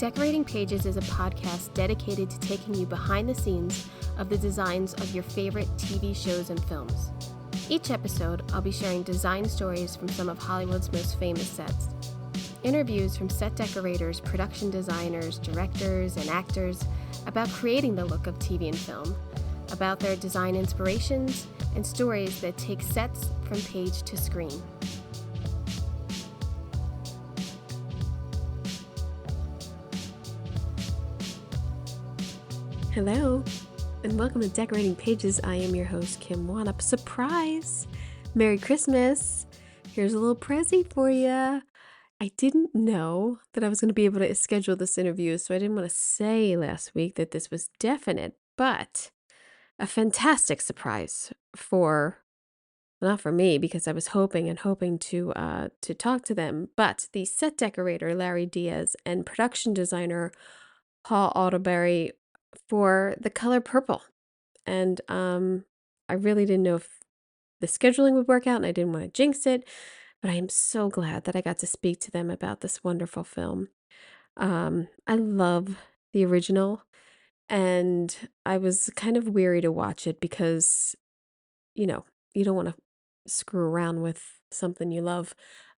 Decorating Pages is a podcast dedicated to taking you behind the scenes of the designs of your favorite TV shows and films. Each episode, I'll be sharing design stories from some of Hollywood's most famous sets, interviews from set decorators, production designers, directors, and actors about creating the look of TV and film, about their design inspirations, and stories that take sets from page to screen. Hello, and welcome to Decorating Pages. I am your host, Kim Wanup. Surprise! Merry Christmas! Here's a little present for you. I didn't know that I was going to be able to schedule this interview, so I didn't want to say last week that this was definite, but a fantastic surprise not for me, because I was hoping to talk to them, but the set decorator, Larry Diaz, and production designer, Paul Austerberry, for The Color Purple. And I really didn't know if the scheduling would work out, and I didn't want to jinx it, but I am so glad that I got to speak to them about this wonderful film. I love the original, and I was kind of weary to watch it because, you don't want to screw around with something you love.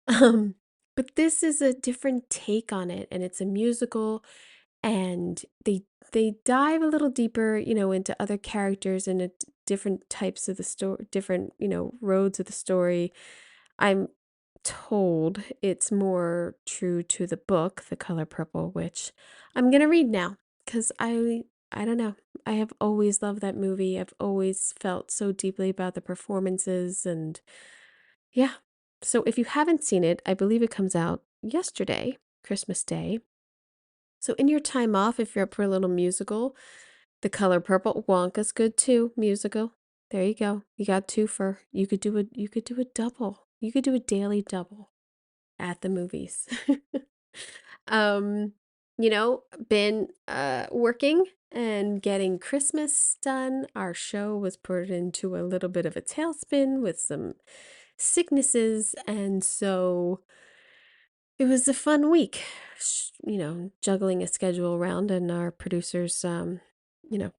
Um, but this is a different take on it, and it's a musical, and they dive a little deeper, into other characters and different types of the story, different, roads of the story. I'm told it's more true to the book, The Color Purple, which I'm gonna read now because I don't know. I have always loved that movie. I've always felt so deeply about the performances, and yeah. So if you haven't seen it, I believe it comes out yesterday, Christmas Day. So in your time off, if you're up for a little musical, The Color Purple, Wonka's good too, musical. There you go. You got you could do a double. You could do a daily double at the movies. um, been working and getting Christmas done. Our show was put into a little bit of a tailspin with some sicknesses, and so it was a fun week, juggling a schedule around, and our producers, you know,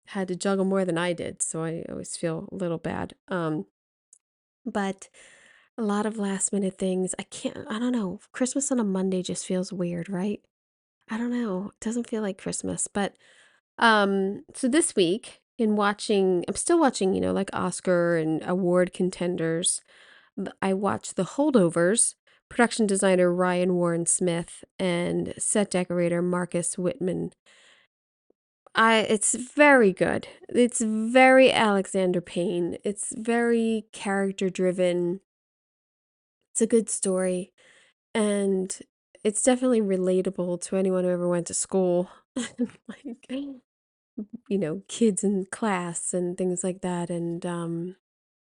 had to juggle more than I did, so I always feel a little bad. But a lot of last minute things. I don't know. Christmas on a Monday just feels weird, right? I don't know. It doesn't feel like Christmas, but so this week I'm still watching, like Oscar and award contenders. I watched The Holdovers, production designer Ryan Warren Smith and set decorator Marcus Whitman. It's very good. It's very Alexander Payne. It's very character driven. It's a good story, and it's definitely relatable to anyone who ever went to school. Like, kids in class and things like that. And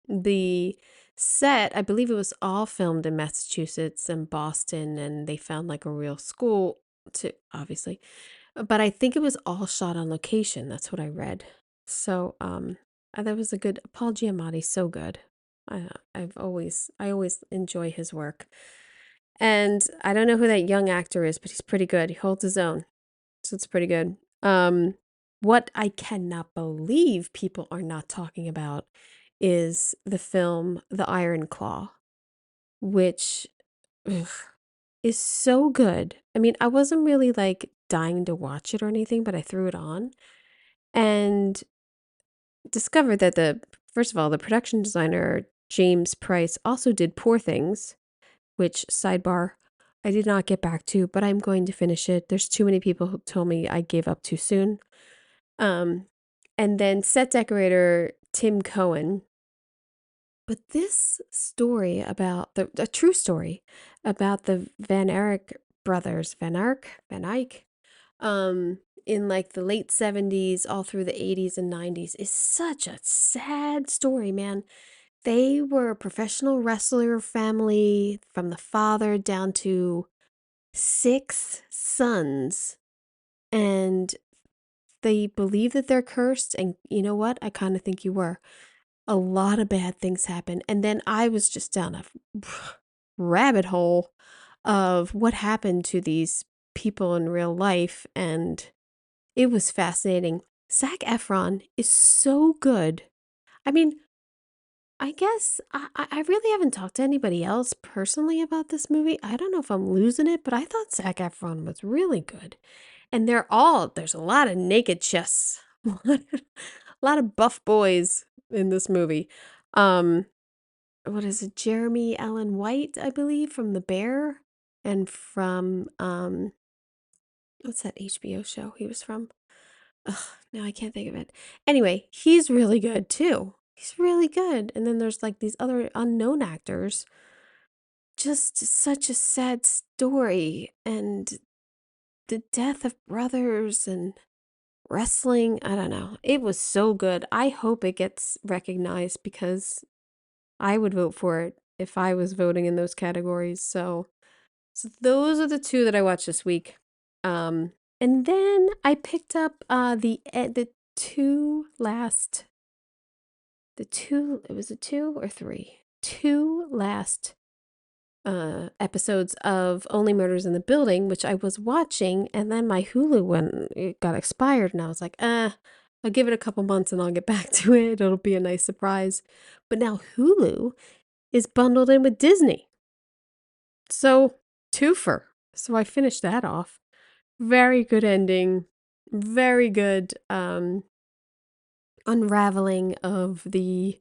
the set, I believe it was all filmed in Massachusetts and Boston, and they found like a real school to obviously, but I think it was all shot on location. That's what I read. So, that was a good Paul Giamatti's so good. I always enjoy his work. And I don't know who that young actor is, but he's pretty good. He holds his own. So it's pretty good. What I cannot believe people are not talking about is the film The Iron Claw, which ugh, is so good. I mean, I wasn't really like dying to watch it or anything, but I threw it on and discovered that first of all, the production designer James Price also did Poor Things, which, sidebar, I did not get back to, but I'm going to finish it. There's too many people who told me I gave up too soon. Um, and then set decorator Tim Cohen. But this story about a true story about the Van Eyck brothers, Van Eyck, in like the late 70s, all through the 80s and 90s, is such a sad story, man. They were a professional wrestler family from the father down to 6 sons, and they believe that they're cursed, and you know what? I kind of think you were. A lot of bad things happen, and then I was just down a rabbit hole of what happened to these people in real life, and it was fascinating. Zac Efron is so good. I mean, I guess I really haven't talked to anybody else personally about this movie. I don't know if I'm losing it, but I thought Zac Efron was really good. And there's a lot of naked chests, a lot of buff boys in this movie. Um, what is it? Jeremy Allen White, I believe, from The Bear, and from what's that HBO show he was from? Ugh, now I can't think of it. Anyway, he's really good too. He's really good. And then there's like these other unknown actors. Just such a sad story, and the death of brothers and wrestling. I don't know. It was so good. I hope it gets recognized because I would vote for it if I was voting in those categories. So those are the two that I watched this week. And then I picked up the two last the two it was a two or three two last episodes of Only Murders in the Building, which I was watching, and then my Hulu when it got expired, and I was like, I'll give it a couple months and I'll get back to it. It'll be a nice surprise. But now Hulu is bundled in with Disney. So, twofer. So I finished that off. Very good ending. Very good unraveling of the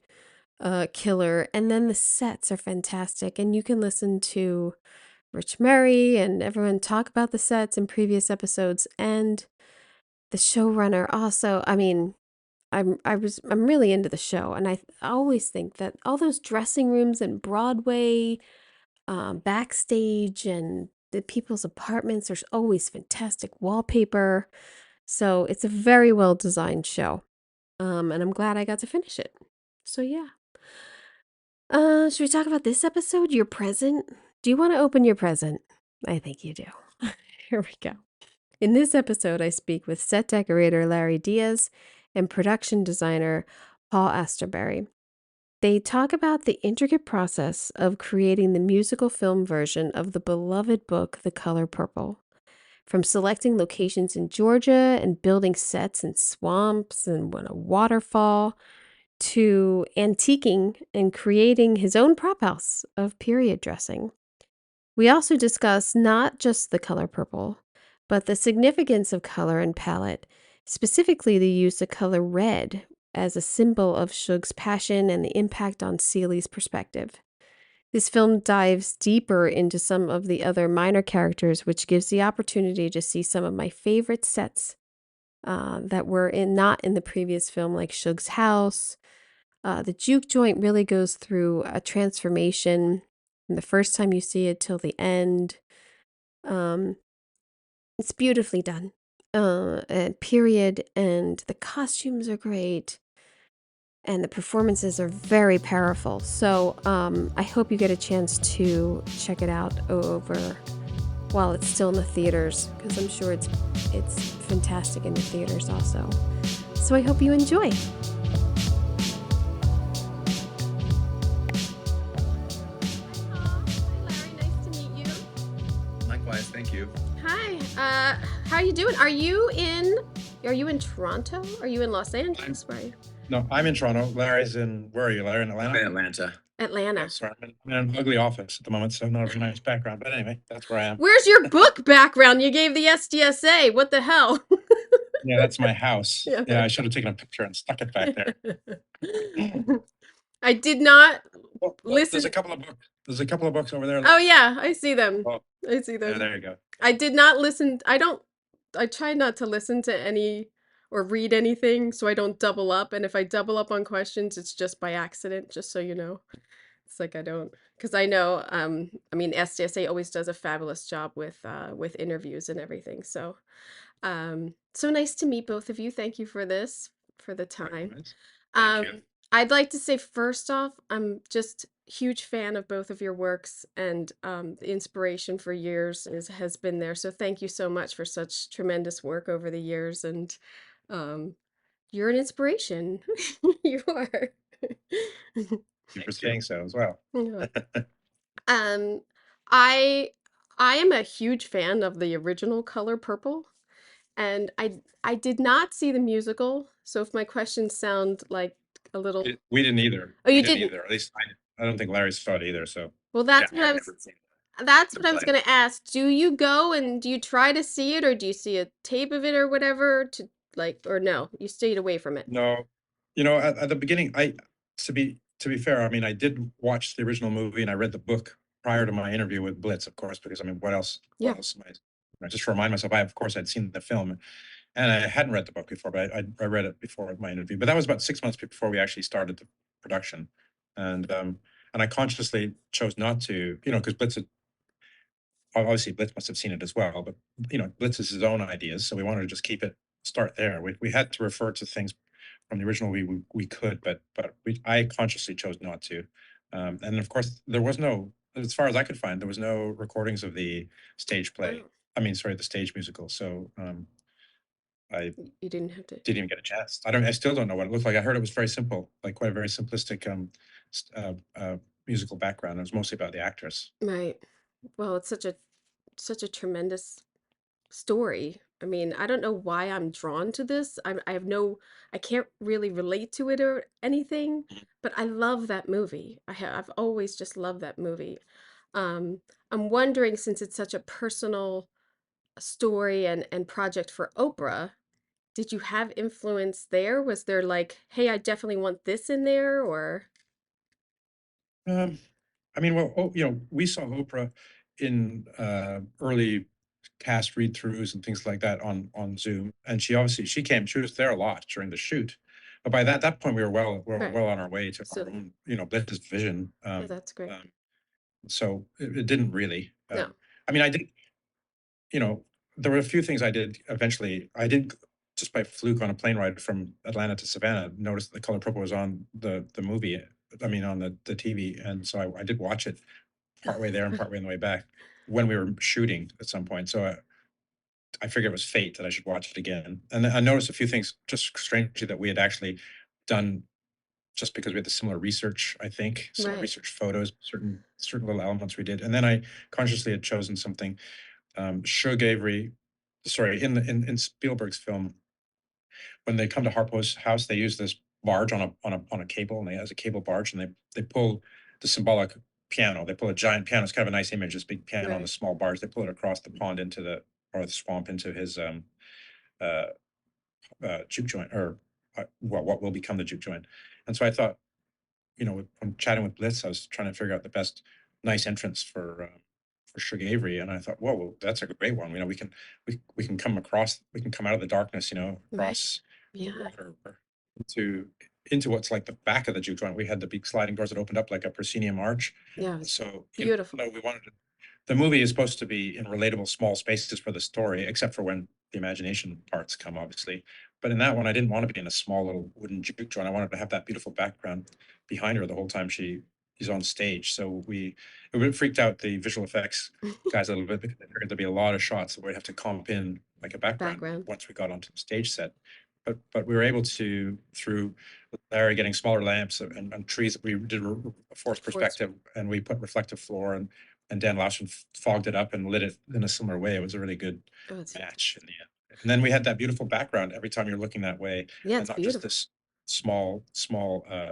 killer. And then the sets are fantastic. And you can listen to Rich Murray and everyone talk about the sets in previous episodes. And the showrunner also, I mean, I'm really into the show, and I always think that all those dressing rooms and Broadway, backstage, and the people's apartments, there's always fantastic wallpaper. So it's a very well designed show. And I'm glad I got to finish it. So yeah. Should we talk about this episode? Your present? Do you want to open your present? I think you do. Here we go. In this episode, I speak with set decorator Larry Diaz and production designer Paul Austerberry. They talk about the intricate process of creating the musical film version of the beloved book, The Color Purple. From selecting locations in Georgia and building sets in swamps and a waterfall, to antiquing and creating his own prop house of period dressing. We also discuss not just the color purple, but the significance of color and palette, specifically the use of color red as a symbol of Shug's passion and the impact on Ceely's perspective. This film dives deeper into some of the other minor characters, which gives the opportunity to see some of my favorite sets that were not in the previous film, like Shug's house. The juke joint really goes through a transformation from the first time you see it till the end. Um, it's beautifully done. And period, and the costumes are great, and the performances are very powerful. So I hope you get a chance to check it out over while it's still in the theaters, because I'm sure it's fantastic in the theaters also. So I hope you enjoy. Thank you. Hi. How are you doing? Are you in Toronto? Are you in Los Angeles? Where are you? No, I'm in Toronto. Larry's where are you, Larry? In Atlanta? I'm in Atlanta. Atlanta. Yeah, sorry, I'm in an ugly office at the moment, so not a very nice background. But anyway, that's where I am. Where's your book background? You gave the SDSA. What the hell? Yeah, that's my house. Yeah. Yeah, I should have taken a picture and stuck it back there. I did not listen. There's a couple of books. There's a couple of books over there. Oh yeah, I see them. Oh, I see them. yeah, there you go. I did not listen. I try not to listen to any or read anything so I don't double up. And if I double up on questions, it's just by accident, just so you know. It's like I don't, because I know, I mean, SDSA always does a fabulous job with interviews and everything. So, so nice to meet both of you. Thank you for the time. Thank you. I'd like to say first off, I'm just huge fan of both of your works, and the inspiration for years has been there. So thank you so much for such tremendous work over the years, and you're an inspiration. You are. Thank you for saying so as well. Yeah. I I am a huge fan of the original Color Purple, and I did not see the musical, so if my questions sound like a little. We didn't either. Oh, We you didn't didn't? either. At least I don't think Larry saw it either. So Well, Yeah, that's what I I've was never seen that's the what I was play. gonna ask. Do you go and do you try to see it, or do you see a tape of it or whatever to like, or no, you stayed away from it? no, at the beginning, to be fair, I mean, I did watch the original movie and I read the book prior to my interview with Blitz, of course, because I mean, what else? Yeah. What else am just to remind myself, of course, I'd seen the film and I hadn't read the book before, but I read it before my interview. But that was about 6 months before we actually started the production, and um, and I consciously chose not to, because obviously Blitz must have seen it as well, but Blitz is his own ideas, so we wanted to just start there. We had to refer to things from the original we could, but I consciously chose not to. And of course, there was no, as far as I could find, there was no recordings of the stage play. Oh, I mean, sorry, the stage musical. So I you didn't have to. didn't even get a chance. I still don't know what it looked like. I heard it was very simple, like quite a very simplistic musical background. It was mostly about the actress. Right. Well, it's such a tremendous story. I mean, I don't know why I'm drawn to this. I have no, I can't really relate to it or anything, but I love that movie. I've always just loved that movie. Um, I'm wondering, since it's such a personal story and project for Oprah, did you have influence there? Was there like, hey, I definitely want this in there, or? Um, I mean, well, we saw Oprah in early cast read-throughs and things like that on Zoom, and she came. She was there a lot during the shoot, but by that point we were Right. well on our way to our So, own, Blitz's vision. oh, that's great. So it didn't really. No. I mean, I did. You know, there were a few things I did eventually. I did just by fluke on a plane ride from Atlanta to Savannah, noticed The Color Purple was on the movie. I mean, on the TV, and so I did watch it partway there and partway on the way back when we were shooting at some point. So I figured it was fate that I should watch it again. And then I noticed a few things just strangely that we had actually done just because we had the similar research, I think, similar Right. research photos, certain little elements we did. And then I consciously had chosen something. Shug Avery, sorry, in Spielberg's film, when they come to Harpo's house, they use this barge on a cable, and they has a cable barge, and they pull the symbolic piano. They pull a giant piano. It's kind of a nice image, this big piano on the Right. small barge. They pull it across the pond into the swamp into his uh, juke joint, or well, what will become the juke joint. And so I thought, when chatting with Blitz, I was trying to figure out the best nice entrance for Sugar Avery, and I thought, whoa, well, that's a great one. We can we can come out of the darkness, Right. across the Yeah. water into into what's like the back of the juke joint. We had the big sliding doors that opened up like a proscenium arch. Yeah. It was So beautiful. we wanted to, the movie is supposed to be in relatable small spaces for the story, except for when the imagination parts come, obviously. But in that one, I didn't want to be in a small little wooden juke joint. I wanted to have that beautiful background behind her the whole time she's on stage. So it freaked out the visual effects guys a little bit because they figured there'd be a lot of shots that we'd have to comp in like a background Background. once we got onto the stage set. But we were able to, through Larry getting smaller lamps and trees, we did a forced perspective, and we put reflective floor, and Dan Larson fogged it up and lit it in a similar way. It was a really good Oh, it's match in the end. And then we had that beautiful background every time you're looking that way, yeah, and it's not just beautiful. this small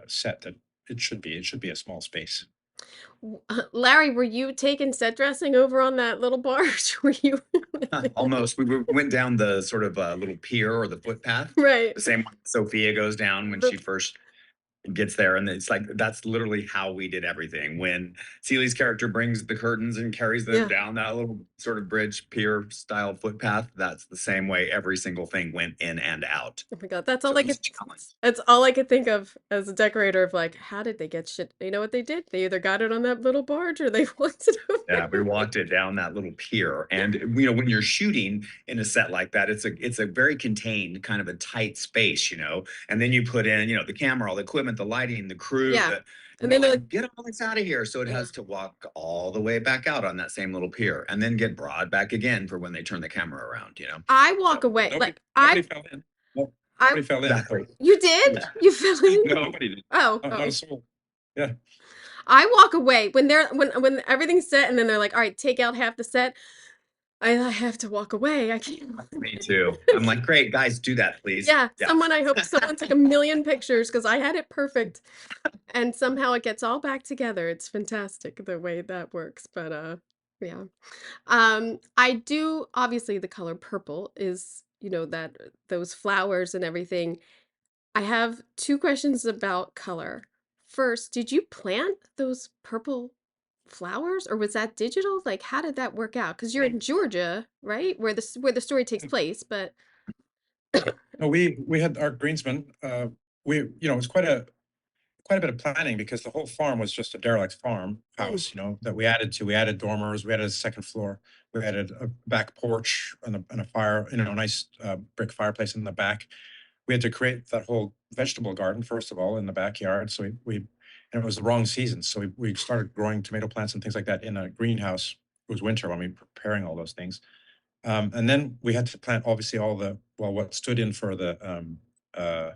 set that it should be. It should be a small space. Larry, were you taking set dressing over on that little barge? Were you? Almost. Went down the sort of little pier or the footpath, Right. the same one Sophia goes down when The she first gets there. And it's like, that's literally how we did everything. When Celi's character brings the curtains and carries them yeah. down that little sort of bridge pier style footpath, that's the same way every single thing went in and out. Oh my God, that's So all it I was could. a challenge. That's all I could think of as a decorator of like, how did they get shit? You know what they did? They either got it on that little barge or they walked it Yeah, we over. walked it down that little pier. And when you're shooting in a set like that, it's a very contained, kind of a tight space, And then you put in, the camera, all the equipment, the lighting, the crew, Yeah. the And then they're like, like, get all this out of here. So it yeah, has to walk all the way back out on that same little pier and then get brought back again for when they turn the camera around. I walk So away. Nobody Like nobody fell in. I, Nobody fell in. exactly. you did? Yeah. You fell in? No, nobody did. Oh, Not a oh. soul. Yeah. I walk away when everything's set and then they're like, "All right, take out half the set." I have to walk away. I can't. Me too. I'm like, great, guys, do that, please. Yeah, Yeah. I hope someone took a million pictures because I had it perfect, and somehow it gets all back together. It's fantastic the way that works, but, yeah. I do obviously, the color purple is, that those flowers and everything. I have 2 questions about color. First, did you plant those purple flowers, or was that digital? Like, how did that work out? Because 'Cause you're in Georgia, right? Where the story takes place, but No, we had our greensman, it was quite a bit of planning because the whole farm was just a derelict Mm, farmhouse, that we added to. We added dormers, we added a second floor, we added a back porch and a fire, a nice brick fireplace in the back. We had to create that whole vegetable garden first of all in the backyard. So we and it was the wrong season, so we started growing tomato plants and things like that in a greenhouse. It was winter when we were preparing all those things, and then we had to plant obviously all the what stood in for the uh,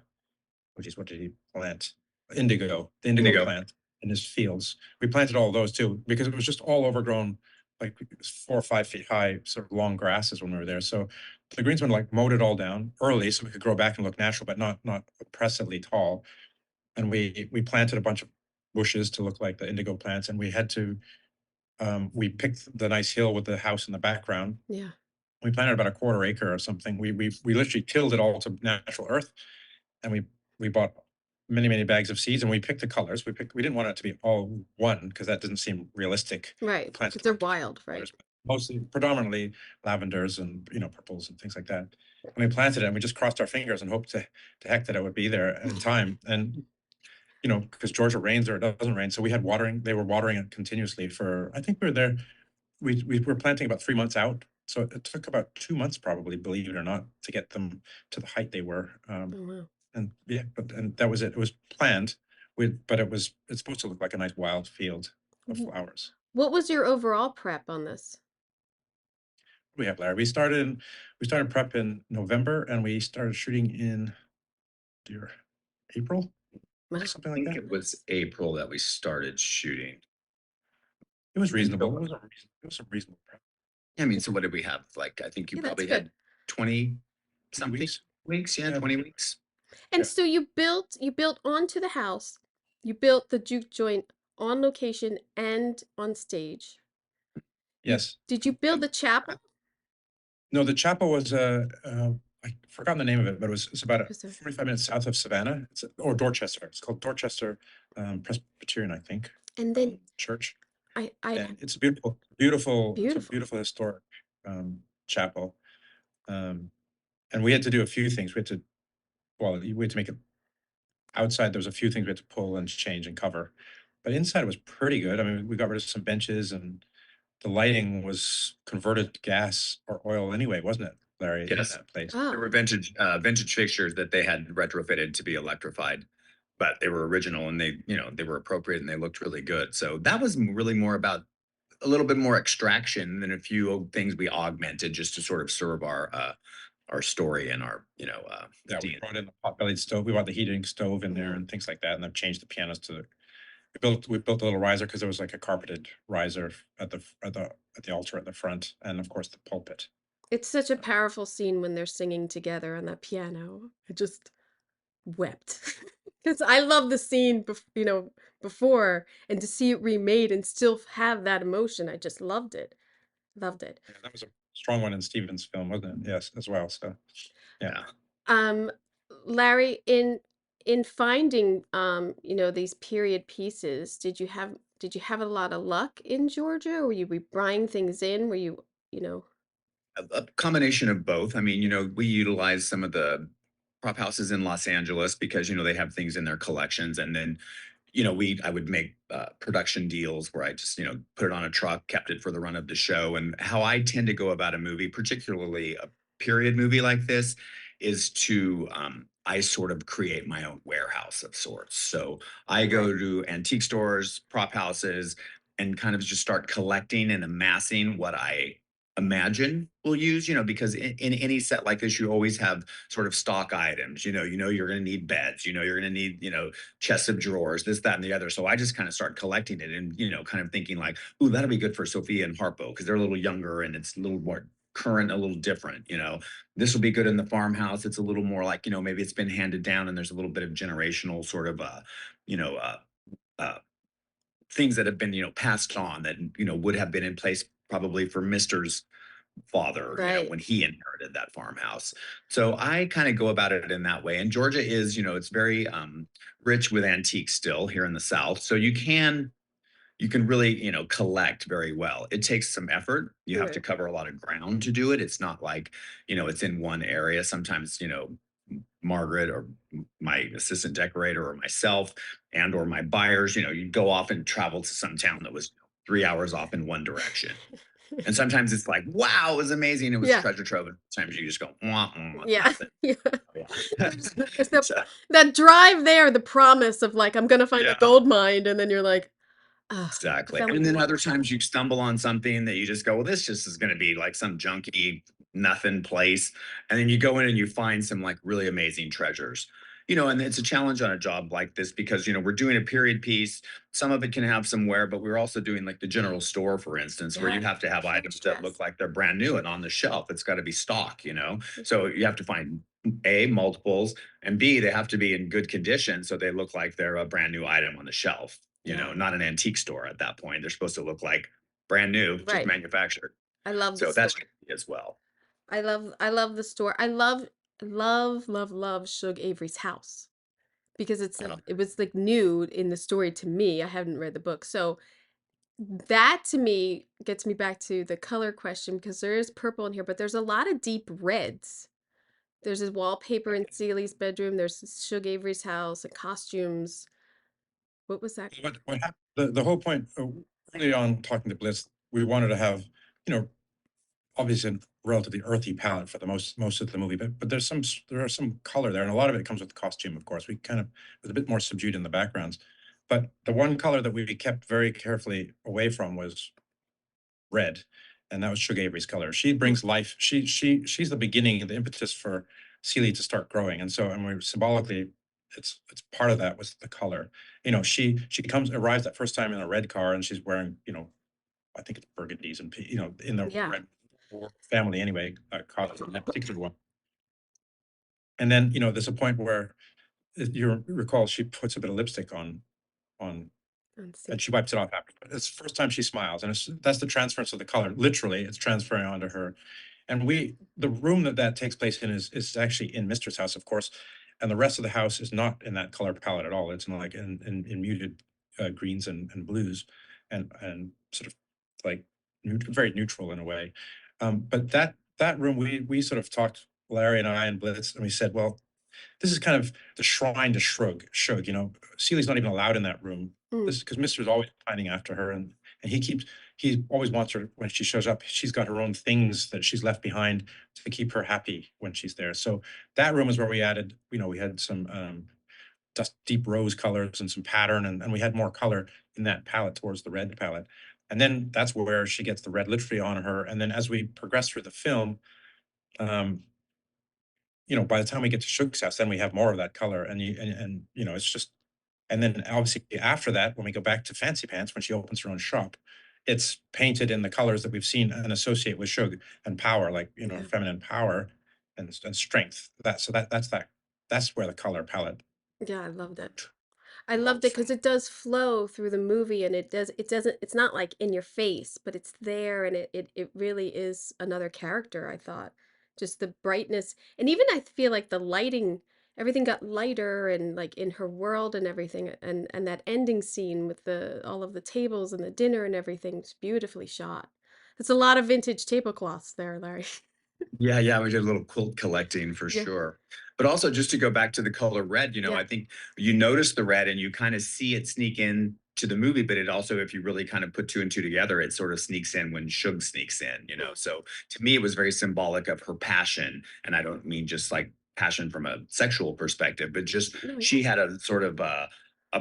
what did he plant? The indigo Indigo. plant in his fields. We planted all those too because it was just all overgrown, like it was 4 or 5 feet high, sort of long grasses when we were there. So the greensman like mowed it all down early so we could grow back and look natural, but not oppressively tall. And we planted a bunch of bushes to look like the indigo plants, and we had to we picked the nice hill with the house in the background. yeah. We planted about a quarter acre or something. We literally tilled it all to natural earth, and we bought many bags of seeds, and we picked the colors. We didn't want it to be all one because that doesn't seem realistic. We Right, planted because 'cause they're different wild, right? colors, but mostly predominantly lavenders and purples and things like that. And we planted it, and we just crossed our fingers and hoped to heck that it would be there in time. And because Georgia rains or it doesn't rain, so we had watering. They were watering it continuously for. I think we were there. We were planting about 3 months out, so it took about 2 months, probably, believe it or not, to get them to the height they were. Oh, wow. And yeah, and that was it. It was planned but it's supposed to look like a nice wild field of W flowers. What was your overall prep on this? We have Larry. We started prep in November and we started shooting in dear April, Wow. something I like think that. it was April that we started shooting. It was And reasonable. so, It was a reasonable prep. I mean, so what did we have? Like, I think you Yeah, that's probably good. had 20 20 something weeks. weeks. Yeah, Yeah. 20 weeks. And Yeah. so you built onto the house, you built the juke joint on location and on stage. You Yes. Did you build the chapel? No, the chapel was I forgotten the name of it, but it's about 'Cause, 45 minutes south of Savannah. Or Dorchester. It's called Dorchester Presbyterian, I think, and then church. I And it's a beautiful. beautiful historic chapel. Um, and we had to do a few things. We had to make it outside. There was a few things we had to pull and change and cover, but inside it was pretty good. I mean, we got rid of some benches, and the lighting was converted to gas or oil anyway, wasn't it, Larry, in Yes. that place? There Oh, were vintage fixtures that they had retrofitted to be electrified, but they were original and they were appropriate and they looked really good. So that was really more about a little bit more extraction than a few things we augmented just to sort of serve our story and our Yeah, we DNA. brought in the pot-bellied stove. We brought the heating stove in there yeah. and things like that, and then changed the pianos to the. We built a little riser because there was like a carpeted riser at the altar at the front, and of course the pulpit. It's such a powerful scene when they're singing together on that piano. I just wept. Because I love the scene before, and to see it remade and still have that emotion, I just loved it. Loved it. Yeah, that was a strong one in Steven's film, wasn't it? Yes, as well. So yeah. Yeah. Um, Larry, in finding these period pieces, did you have a lot of luck in Georgia? Were you buying things in? Were you know? A combination of both. I mean, we utilize some of the prop houses in Los Angeles because they have things in their collections, and then I would make production deals where I just put it on a truck, kept it for the run of the show. And how I tend to go about a movie, particularly a period movie like this, is to I sort of create my own warehouse of sorts. So I Right. go to antique stores, prop houses, and kind of just start collecting and amassing what I imagine we'll use, because in any set like this, you always have sort of stock items. You're going to need beds. You're going to need, chests of drawers, this, that, and the other. So I just kind of start collecting it and, kind of thinking like, ooh, that'll be good for Sophia and Harpo because they're a little younger and it's a little more current, a little different. This will be good in the farmhouse. It's a little more like, maybe it's been handed down and there's a little bit of generational sort of, you know, uh, uh, things that have been, passed on that, would have been in place probably for Mister's father, Right. when he inherited that farmhouse. So I kind of go about it in that way. And Georgia is, it's very rich with antiques still here in the South. So you can really, collect very well. It takes some effort. You have to Right. cover a lot of ground to do it. It's not like, it's in one area. Sometimes, Margaret or my assistant decorator or myself and or my buyers, you go off and travel to some town that was 3 hours off in one direction. And sometimes it's like, wow, it was amazing. It was Yeah. treasure trove. And sometimes you just go, wah, Yeah. nothing. Yeah. Yeah. It's the So, that drive there, the promise of like, I'm gonna find a yeah. gold mine, and then you're like, "Ugh, I Exactly. found And then one other more." times you stumble on something that you just go, well, this just is going to be like some junky nothing place. And then you go in and you find some like really amazing treasures. And it's a challenge on a job like this because, we're doing a period piece. Some of it can have some wear, but we're also doing like the general store, for instance, where you Yeah. have to have items Huge that look dress. like they're brand new and on the shelf. It's got to be stock. So you have to find A, multiples, and B, they have to be in good condition so they look like they're a brand new item on the shelf, Yeah. not an antique store at that point. They're supposed to look like brand new, just Right. manufactured. I love the So that's store. as well. I love the store. Love Shug Avery's house because Uh, it was like new in the story to me. I haven't read the book. So that to me gets me back to the color question because there is purple in here, but there's a lot of deep reds. There's his wallpaper in Celie's bedroom. There's Shug Avery's house and costumes. What was that? What happened, the whole point, early on talking to Blitz, we wanted to have, you know, obviously a relatively earthy palette for the most of the movie, but there are some color there, and a lot of it comes with the costume, of course. We kind of was a bit more subdued in the backgrounds. But the one color that we kept very carefully away from was red, and that was Sugar Avery's color. She Mm, brings life. She's the beginning, the impetus for Celie to start growing, and so and we symbolically, it's part of that was the color. She arrives that first time in a red car, and she's wearing, I think it's burgundies and in the yeah. red family anyway, costume, that particular one. And then there's a point where you recall she puts a bit of lipstick on Let's and she see. wipes it off after. It's the first time she smiles, and that's the transference of the color. Literally, it's transferring onto her. And the room that takes place in is actually in Mister's house, of course, and the rest of the house is not in that color palette at all. It's in like in muted greens and blues, and sort of like very neutral in a way. But that room, we sort of talked, Larry and I and Blitz, and we said, well, this is kind of the shrine to Shug. Celia's not even allowed in that room. Mm, This is because Mister's always pining after her, and he always wants her when she shows up. She's got her own things that she's left behind to keep her happy when she's there. So that room is where we added, we had some dust deep rose colors and some pattern, and we had more color in that palette towards the red palette. And then that's where she gets the red literally on her. And then as we progress through the film, um, by the time we get to Shug's house, then we have more of that color, and it's just. And then obviously after that, when we go back to Fancy Pants, when she opens her own shop, it's painted in the colors that we've seen and associate with Shug and power, like yeah. feminine power and strength. That's where the color palette Yeah, I loved it. worked I loved well it because from. it does flow through the movie and it's not like in your face, but it's there and it really is another character, I thought. Just the brightness. And even I feel like the lighting, everything got lighter and like in her world and everything. And that ending scene with the all of the tables and the dinner and everything is beautifully shot. It's a lot of vintage tablecloths there, Larry. Yeah, yeah, we did a little quilt collecting for Yeah. sure. But also just to go back to the color red, Yeah. I think you notice the red and you kind of see it sneak in to the movie, but it also, if you really kind of put two and two together, it sort of sneaks in when Shug sneaks in. Mm. So to me, it was very symbolic of her passion. And I don't mean just like passion from a sexual perspective, but just No, yeah. she had a sort of a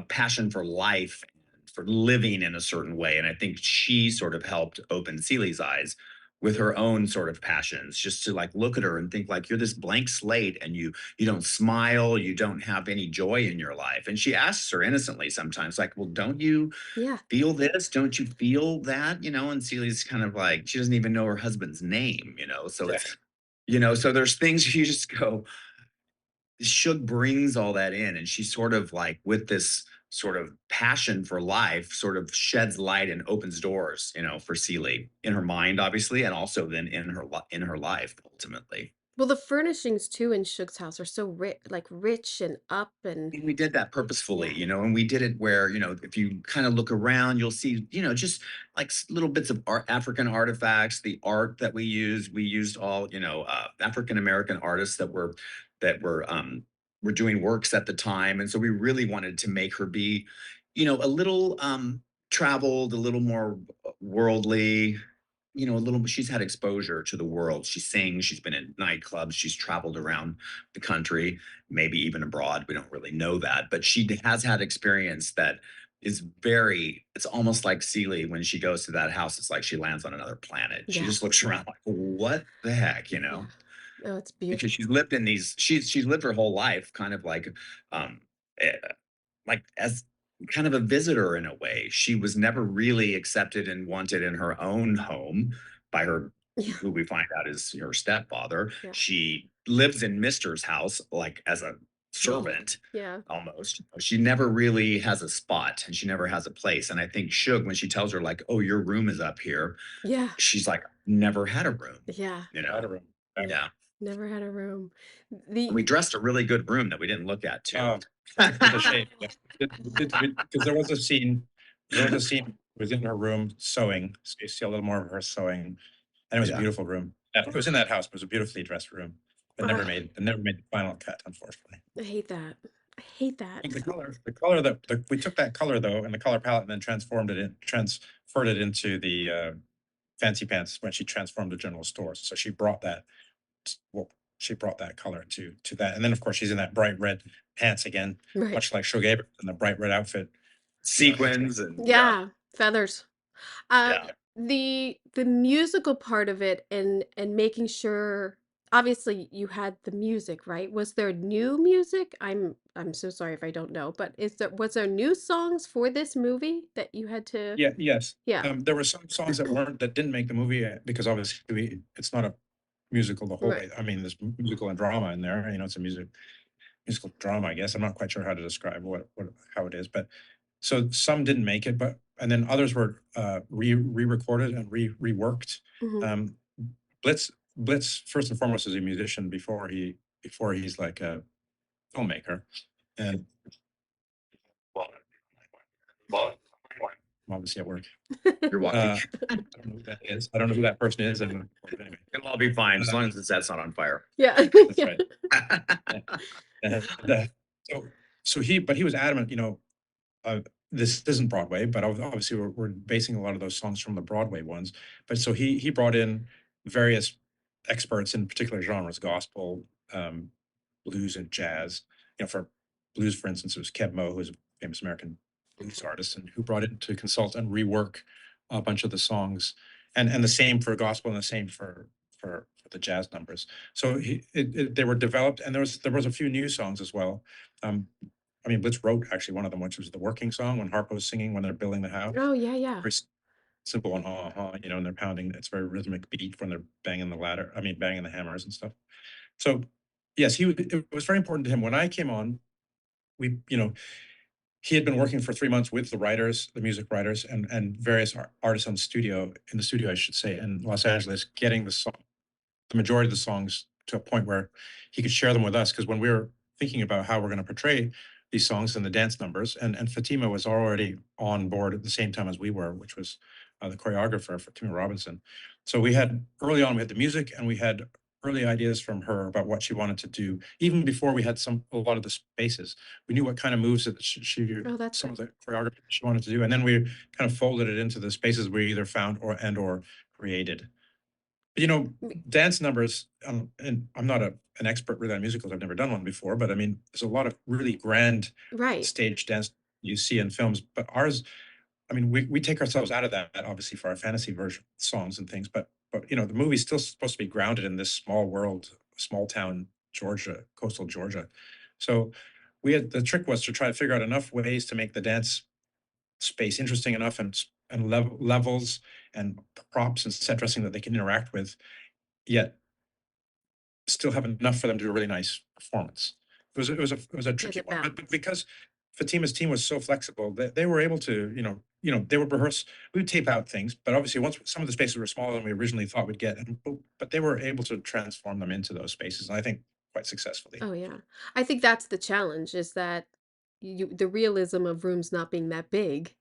passion for life, for living in a certain way. And I think she sort of helped open Celie's eyes with her own sort of passions, just to like look at her and think like you're this blank slate and you don't smile, you don't have any joy in your life. And she asks her innocently sometimes, like, well, don't you Yeah. feel this? Don't you feel that? And Celia's kind of like, she doesn't even know her husband's name, so Yeah. it's, so there's things you just go, Shug brings all that in, and she's sort of like with this sort of passion for life, sort of sheds light and opens doors, for Celie in her mind, obviously, and also then in her life ultimately. Well, the furnishings too in Shug's house are so rich, like rich and up and And we did that purposefully, yeah. and we did it where, if you kind of look around, you'll see, just like little bits of art, African artifacts, the art that we used all, African American artists that were doing works at the time. And so we really wanted to make her be, a little traveled, a little more worldly, a little, she's had exposure to the world. She sings, she's been in nightclubs, she's traveled around the country, maybe even abroad. We don't really know that, but she has had experience that is it's almost like Celie when she goes to that house. It's like she lands on another planet. She Yeah. just looks around like, what the heck, Yeah. Oh, it's because beautiful. she's lived in she's lived her whole life kind of um eh, like as kind of a visitor in a way. She was never really accepted and wanted in her own home by her, Yeah. who we find out is her stepfather. Yeah. She lives in Mister's house like as a servant Yeah. almost. She never really has a spot and she never has a place. And I think Shug, when she tells her like, "Oh, your room is up here," Yeah. she's like, "Never had a room," Yeah. you Out know? of room. Yeah. Yeah. Never had a room. And we The dressed a really good room that we didn't look at too. It's a shame. Yeah. Because there was a scene within her room sewing. So you see a little more of her sewing, and it was a Yeah. beautiful room. Yeah, it was in that house. It was a beautifully dressed room, but never Ugh, made it never made the final cut, unfortunately. I hate that. I hate I think that. the color that we took that color though, and the color palette, and then transferred it into the fancy pants when she transformed the general store. So well, she brought that color to that, and then of course she's in that bright red pants again, Right. much like Shug in the bright red outfit. It's great. Sequins and yeah. Yeah. Feathers. Uh, Yeah. Yeah. the musical part of it and making sure obviously you had the music, right? Was there new music? I'm so sorry if I don't know, but was there new songs for this movie that you had to Yeah, yes. yeah. There were some songs that didn't make the movie, because obviously it's not a musical the whole Right. way. I mean, there's musical and drama in there. It's a musical drama, I guess. I'm not quite sure how to describe how it is, but so some didn't make it, but and then others were re-recorded and reworked. Mhm. Um, Blitz first and foremost is a musician before he's like a filmmaker, and I'm obviously at work. You're walking. Uh, I don't know who that is. I don't know who that person is, and but anyway, It'll all be fine as uh, long as that's not on fire. Yeah. that's Yeah. right. Yeah. And, so but he was adamant. Uh, this isn't Broadway, but obviously we're basing a lot of those songs from the Broadway ones. But so he brought in various experts in particular genres, gospel, um, blues, and jazz. For blues, for instance, it was Keb Mo, who's a famous American blues artist, and who brought in to consult and rework a bunch of the songs, and the same for gospel, and the same for the jazz numbers. So they were developed, and there was a few new songs as well. Um, I mean, Blitz wrote actually one of them, which was the working song when Harpo's singing when they're building the house. Oh, yeah, yeah. Very simple and and they're pounding. It's very rhythmic beat when they're banging the ladder. I mean, banging the hammers and stuff. So, yes, it was very important to him. When I came on, we, he had been working for 3 months with the writers, the music writers, and various artists in the studio, I should say, in Los Angeles, getting the majority of the songs to a point where he could share them with us. Because when we were thinking about how we're going to portray these songs and the dance numbers, and Fatima was already on board at the same time as we were, which was the choreographer, Fatima Robinson. So early on, we had the music, and we had early ideas from her about what she wanted to do. Even before we had a lot of the spaces, we knew what kind of moves that Oh, that's some great. of the choreography she wanted to do, and then we kind of folded it into the spaces we either found or created. You know, M dance numbers, and I'm not an expert really on musicals. I've never done one before, but I mean, there's a lot of really grand Right. stage dance you see in films, but ours, I mean, we take ourselves out of that obviously for our fantasy version songs and things, but but the movie's still supposed to be grounded in this small world, small town Georgia, coastal Georgia. So the trick was to try to figure out enough ways to make the dance space interesting enough, and levels and props and set dressing that they can interact with, yet still have enough for them to do a really nice performance. It was a There's tricky a one, but balance. because Fatima's team was so flexible, they were able to, they would rehearse. We would tape out things, but obviously, once some of the spaces were smaller than we originally thought we'd get, but they were able to transform them into those spaces, and I think quite successfully. Oh yeah. I think that's the challenge is that the realism of rooms not being that big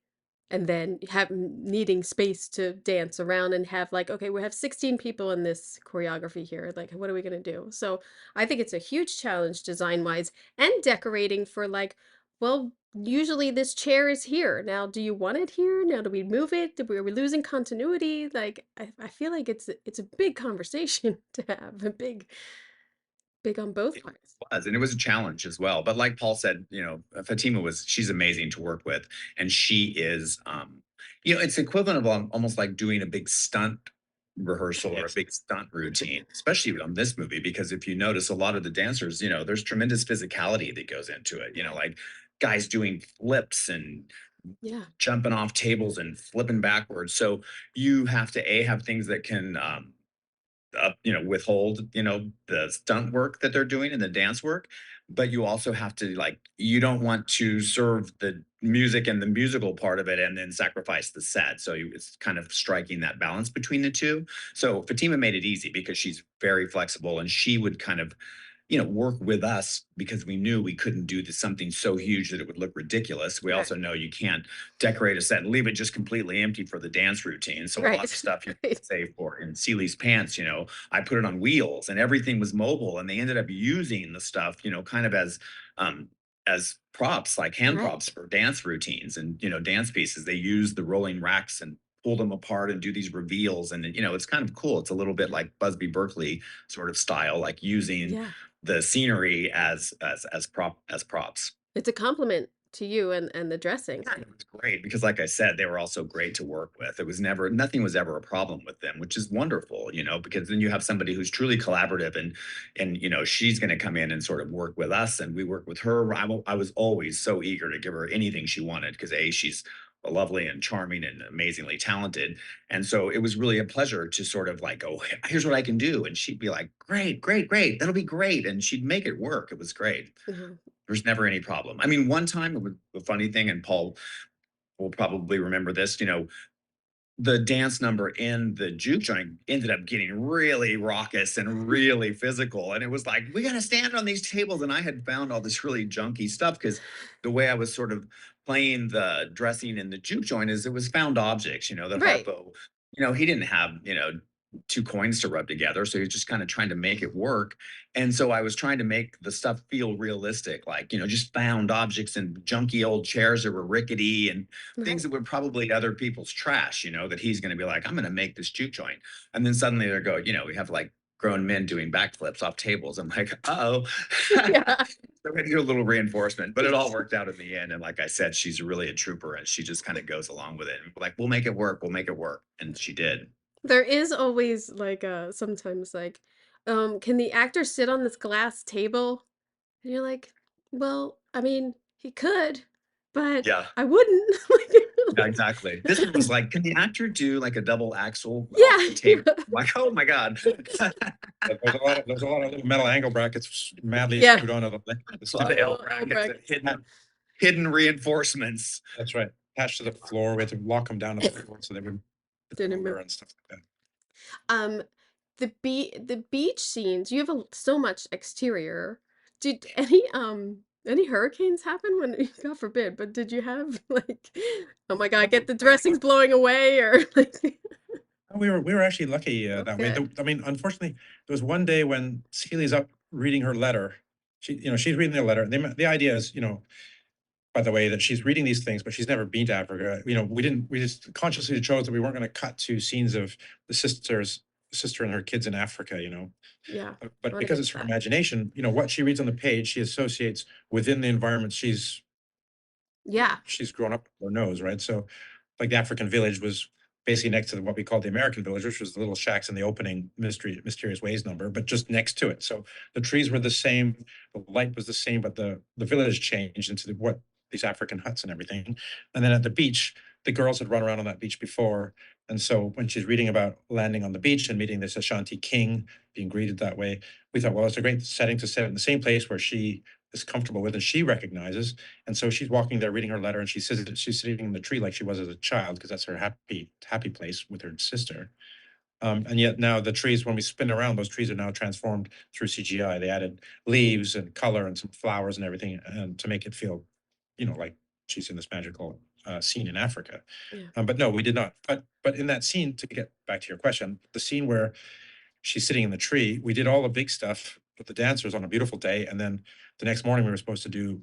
and then needing space to dance around and have like, okay, we have 16 people in this choreography here. Like, what are we going to do? So I think it's a huge challenge design wise and decorating for like, well, usually this chair is here. Now, do you want it here? Now, do we move it? Are we losing continuity? Like, I feel like it's a big conversation to have, a big on both It parts. was, and it was a challenge as well. But like Paul said, Fatima she's amazing to work with, and she is, it's equivalent of almost like doing a big stunt rehearsal or a Yes. big stunt routine, especially on this movie, because if you notice, a lot of the dancers, there's tremendous physicality that goes into it. Like guys doing flips and Yeah. jumping off tables and flipping backwards. So you have to have things that can withhold, the stunt work that they're doing and the dance work. But you also have to you don't want to serve the music and the musical part of it and then sacrifice the set. So it's kind of striking that balance between the two. So Fatima made it easy because she's very flexible and she would kind of work with us because we knew we couldn't do something so huge that it would look ridiculous. We Right. also know you can't decorate a set and leave it just completely empty for the dance routine. So a lot of Right. stuff Right. say for in Celie's pants, I put it on wheels and everything was mobile and they ended up using the stuff, kind of um as props, like hand Right. props for dance routines and dance pieces. They use the rolling racks and pull them apart and do these reveals. And it's kind of cool. It's a little bit like Busby Berkeley sort of style, like using Yeah. the scenery as props. It's a compliment to you and the dressing. Yeah, it was great because, like I said, they were also great to work with. It was nothing was ever a problem with them, which is wonderful, because then you have somebody who's truly collaborative and she's going to come in and sort of work with us, and we work with her. I was always so eager to give her anything she wanted because she's lovely and charming and amazingly talented, and so it was really a pleasure to sort of like, oh, here's what I can do, and she'd be like, great, great, great, that'll be great, and she'd make it work. It was great. Mhm. There's never any problem. I mean, one time it was a funny thing, and Paul will probably remember this. The dance number in the juke joint ended up getting really raucous and really physical. And it was like, we got to stand on these tables. And I had found all this really junky stuff because the way I was sort of playing the dressing in the juke joint is it was found objects, that Right. Harpo, he didn't have, two coins to rub together. So he was just kind of trying to make it work. And so I was trying to make the stuff feel realistic, like, just found objects and junky old chairs that were rickety and things Right. that were probably other people's trash, that he's going to be like, I'm going to make this juke joint. And then suddenly they go, we have like grown men doing backflips off tables. I'm like, uh-oh. Yeah. So we had to do a little reinforcement, but it all worked out in the end. And like I said, she's really a trooper and she just kind of goes along with it. And like, we'll make it work. We'll make it work. And she did. There is always like sometimes like can the actor sit on this glass table? And you're like, well, I mean, he could, but Yeah. I wouldn't. Yeah, exactly. This one was like, can the actor do like a double axle off the Yeah. table? I'm like, oh my God. There's a lot of little metal angle brackets madly Yeah. screwed onto the A lot stick. of L Oh, brackets and brackets. hidden reinforcements. That's right. Attached to the floor. We had to lock them down to the floor so they would Didn't over remember. and stuff like that. Um, the beach scenes, you have so much exterior. Did any hurricanes happen when God forbid, but did you have like, oh my God, get the dressings blowing away or like We were actually lucky oh that way. good. I mean, unfortunately, there was one day when Celia's up reading her letter. She's reading the letter. The idea is, by the way, that she's reading these things, but she's never been to Africa. We just consciously chose that we weren't going to cut to scenes of the sister and her kids in Africa. Yeah. I But want to because get it's to her that. imagination, what she reads on the page, she associates within the environment Yeah. she's grown up or knows, right? So, like the African village was basically next to what we call the American Village, which was the little shacks in the opening Mysterious Ways number, but just next to it. So the trees were the same, the light was the same, but the village changed into what these African huts and everything. And then at the beach, the girls had run around on that beach before. And so when she's reading about landing on the beach and meeting this Ashanti king, being greeted that way, we thought, well, it's a great setting to set in the same place where she is comfortable with and she recognizes. And so she's walking there reading her letter, and she says that she's sitting in the tree like she was as a child, because that's her happy place with her sister. And yet now the trees, when we spin around, those trees are now transformed through CGI. They added leaves and color and some flowers and everything, and to make it feel, like she's in this magical scene in Africa. Yeah. But no, we did not. But in that scene, to get back to your question, the scene where she's sitting in the tree, we did all the big stuff with the dancers on a beautiful day, and then the next morning we were supposed to do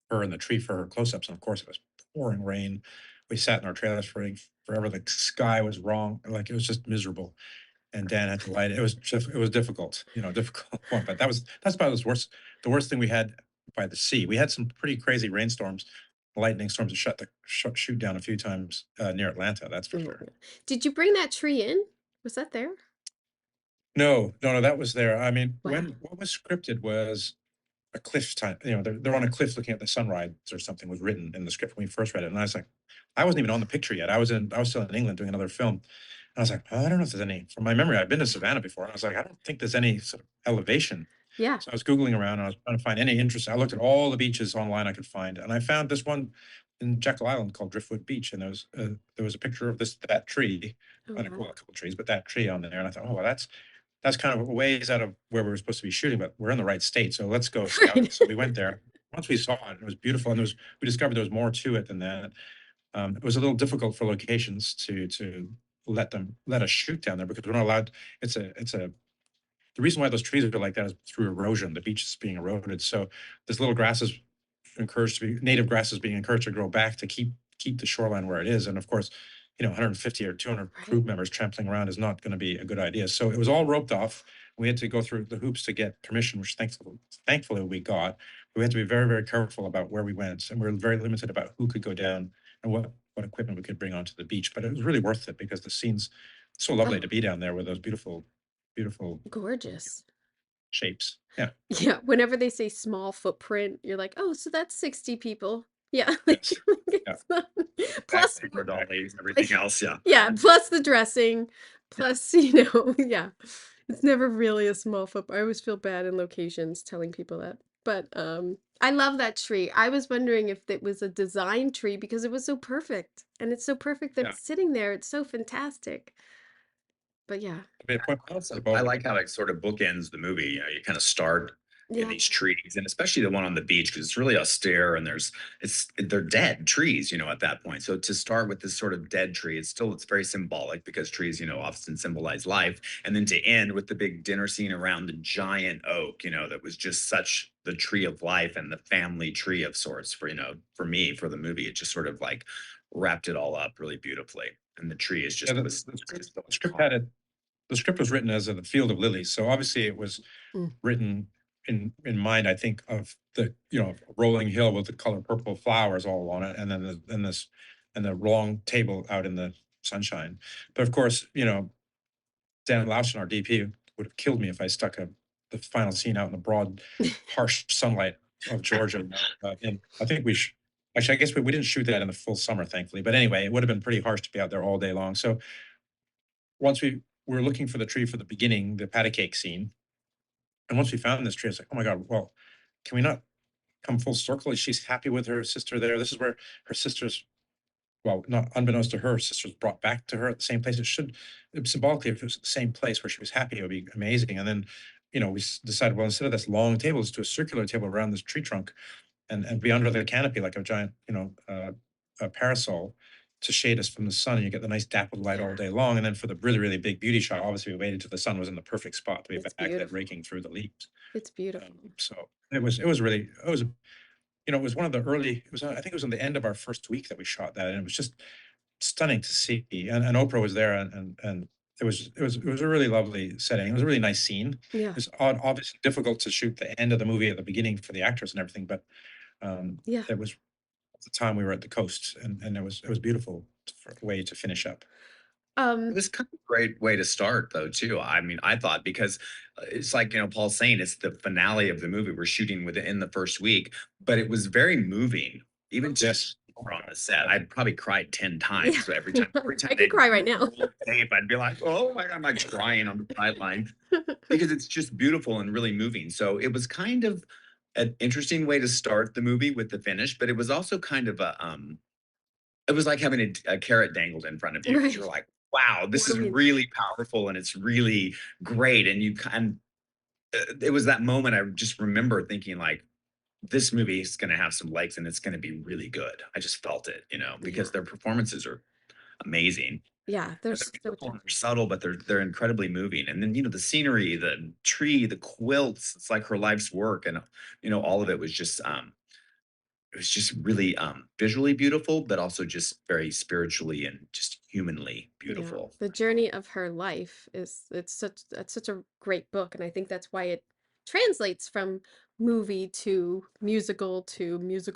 her in the tree for her close-ups, and of course it was pouring rain. We sat in our trailers for forever. The sky was wrong, like it was just miserable. And Dan had to light it. It was difficult, difficult one. But that's about the worst thing we had by the sea. We had some pretty crazy rainstorms, lightning storms that shoot down a few times near Atlanta. That's for sure. Did you bring that tree in? Was that there? No, no, no, that was there. I mean, Wow. what was scripted was a cliff time. They're on a cliff looking at the sunrise or something was written in the script when we first read it. And I was like, I wasn't even on the picture yet. I was still in England doing another film. And I was like, oh, I don't know if there's any, from my memory, I've been to Savannah before. And I was like, I don't think there's any sort of elevation. Yeah. So I was Googling around and I was trying to find any interest. I looked at all the beaches online I could find. And I found this one in Jekyll Island called Driftwood Beach. And there was a picture of that tree, Oh, and wow. a couple of trees, but that tree on there. And I thought, oh, well, that's kind of a ways out of where we were supposed to be shooting, but we're in the right state, so let's go scout it. So we went there. Once we saw it, it was beautiful, and we discovered there was more to it than that. It was a little difficult for locations to let us shoot down there, because we're not allowed. The reason why those trees are like that is through erosion. The beach is being eroded, so this little grass is native grass is being encouraged to grow back to keep the shoreline where it is. And of course, 150 or 200 crew Right. members trampling around is not going to be a good idea. So it was all roped off. We had to go through the hoops to get permission, which thankfully we got. We had to be very, very careful about where we went, and we were very limited about who could go down and what equipment we could bring onto the beach. But it was really worth it, because the scene's so lovely Oh, to be down there with those beautiful, beautiful gorgeous. shapes. Yeah. Yeah, whenever they say small footprint, you're like, "Oh, so that's 60 people." Yeah, Yes. Yeah. it's not plus Paper dollies, everything else. Yeah. yeah, plus the dressing, plus, yeah. It's never really a small footprint. I always feel bad in locations telling people that. But, I love that tree. I was wondering if it was a design tree because it was so perfect, and it's so perfect that Yeah. it's sitting there. It's so fantastic. But yeah. I mean, Also, I like how it sort of bookends the movie. You kind of start in Yeah. these trees, and especially the one on the beach, because it's really austere, and they're dead trees, at that point. So to start with this sort of dead tree, it's very symbolic, because trees, often symbolize life. And then to end with the big dinner scene around the giant oak, that was just such the tree of life and the family tree of sorts for me, for the movie. It just sort of like wrapped it all up really beautifully. And the tree is Yeah, just was just so the script had it. The script was written as the field of lilies, so obviously it was Mm. written in mind, I think, of the rolling hill with the color purple flowers all on it, and then the long table out in the sunshine. But of course, Dan Lauschen, our DP, would have killed me if I stuck the final scene out in the broad, harsh sunlight of Georgia. And I think actually, I guess we didn't shoot that in the full summer, thankfully. But anyway, it would have been pretty harsh to be out there all day long. So once we were looking for the tree for the beginning, the patty cake scene, and once we found this tree, I was like, oh my God, well, can we not come full circle? She's happy with her sister there. This is where her sister's, well, not unbeknownst to her, sister's brought back to her at the same place. Symbolically, if it was the same place where she was happy, it would be amazing. And then, we decided, well, instead of this long table, let's do a circular table around this tree trunk and be under the canopy like a giant, a parasol to shade us from the sun. And you get the nice dappled light all Yeah. day long. And then for the really, really big beauty shot, obviously we waited till the sun was in the perfect spot to be It's back there beautiful. raking through the leaves. It's beautiful. So it was it was one of the early, I think it was in the end of our first week that we shot that. And it was just stunning to see. And Oprah was there, and it was a really lovely setting. It was a really nice scene. Yeah. It's obviously difficult to shoot the end of the movie at the beginning for the actors and everything, but Yeah. it was At the time we were at the coast, and it was beautiful for a way to finish up. It Um, was kind of a great way to start, though, too. I mean, I thought because it's like, Paul's saying it's the finale of the movie. We're shooting within the first week, but it was very moving, even to Yes. people on the set. I probably cried 10 yeah, times. So every time I they could cry right now. roll tape, I'd be like, oh my God, I'm like crying on the sideline because it's just beautiful and really moving. So it was kind of an interesting way to start the movie with the finish, but it was also kind of it was like having a carrot dangled in front of you because you're Right. like, wow, this What do is we really powerful and it's really great. And it was that moment I just remember thinking like, this movie is going to have some legs and it's going to be really good. I just felt it, Yeah. because their performances are amazing. Yeah, And they're there's so beautiful and they're subtle, but they're incredibly moving. And then, the scenery, the tree, the quilts, it's like her life's work. And all of it was just really visually beautiful, but also just very spiritually and just humanly yeah, beautiful. the journey of her life is that's such a great book, and I think that's why it translates from movie to musical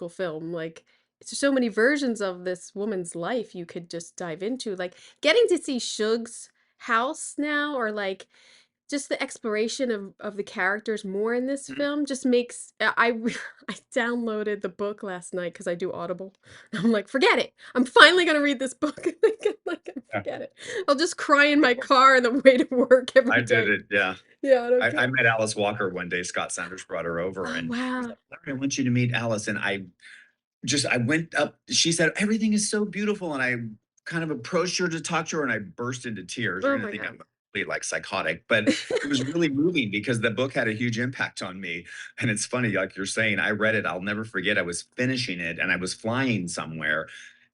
film. Like it's so many versions of this woman's life you could just dive into. Like getting to see Shug's house now, or like just the exploration of the characters more in this Mhm. film just makes I downloaded the book last night because I do Audible. I'm like, forget it. I'm finally gonna read this book. Yeah. Forget it. I'll just cry in my car on the way to work every I did day. it. Yeah. Yeah, I don't I care. met Alice Walker one day. Scott Sanders brought her over Oh and he's wow. like, Larry, I want you to meet Alice. And I went up, she said, everything is so beautiful. And I kind of approached her to talk to her and I burst into tears. You're Oh going to my think God. I'm completely like psychotic, but it was really moving because the book had a huge impact on me. And it's funny, like you're saying, I read it. I'll never forget. I was finishing it and I was flying somewhere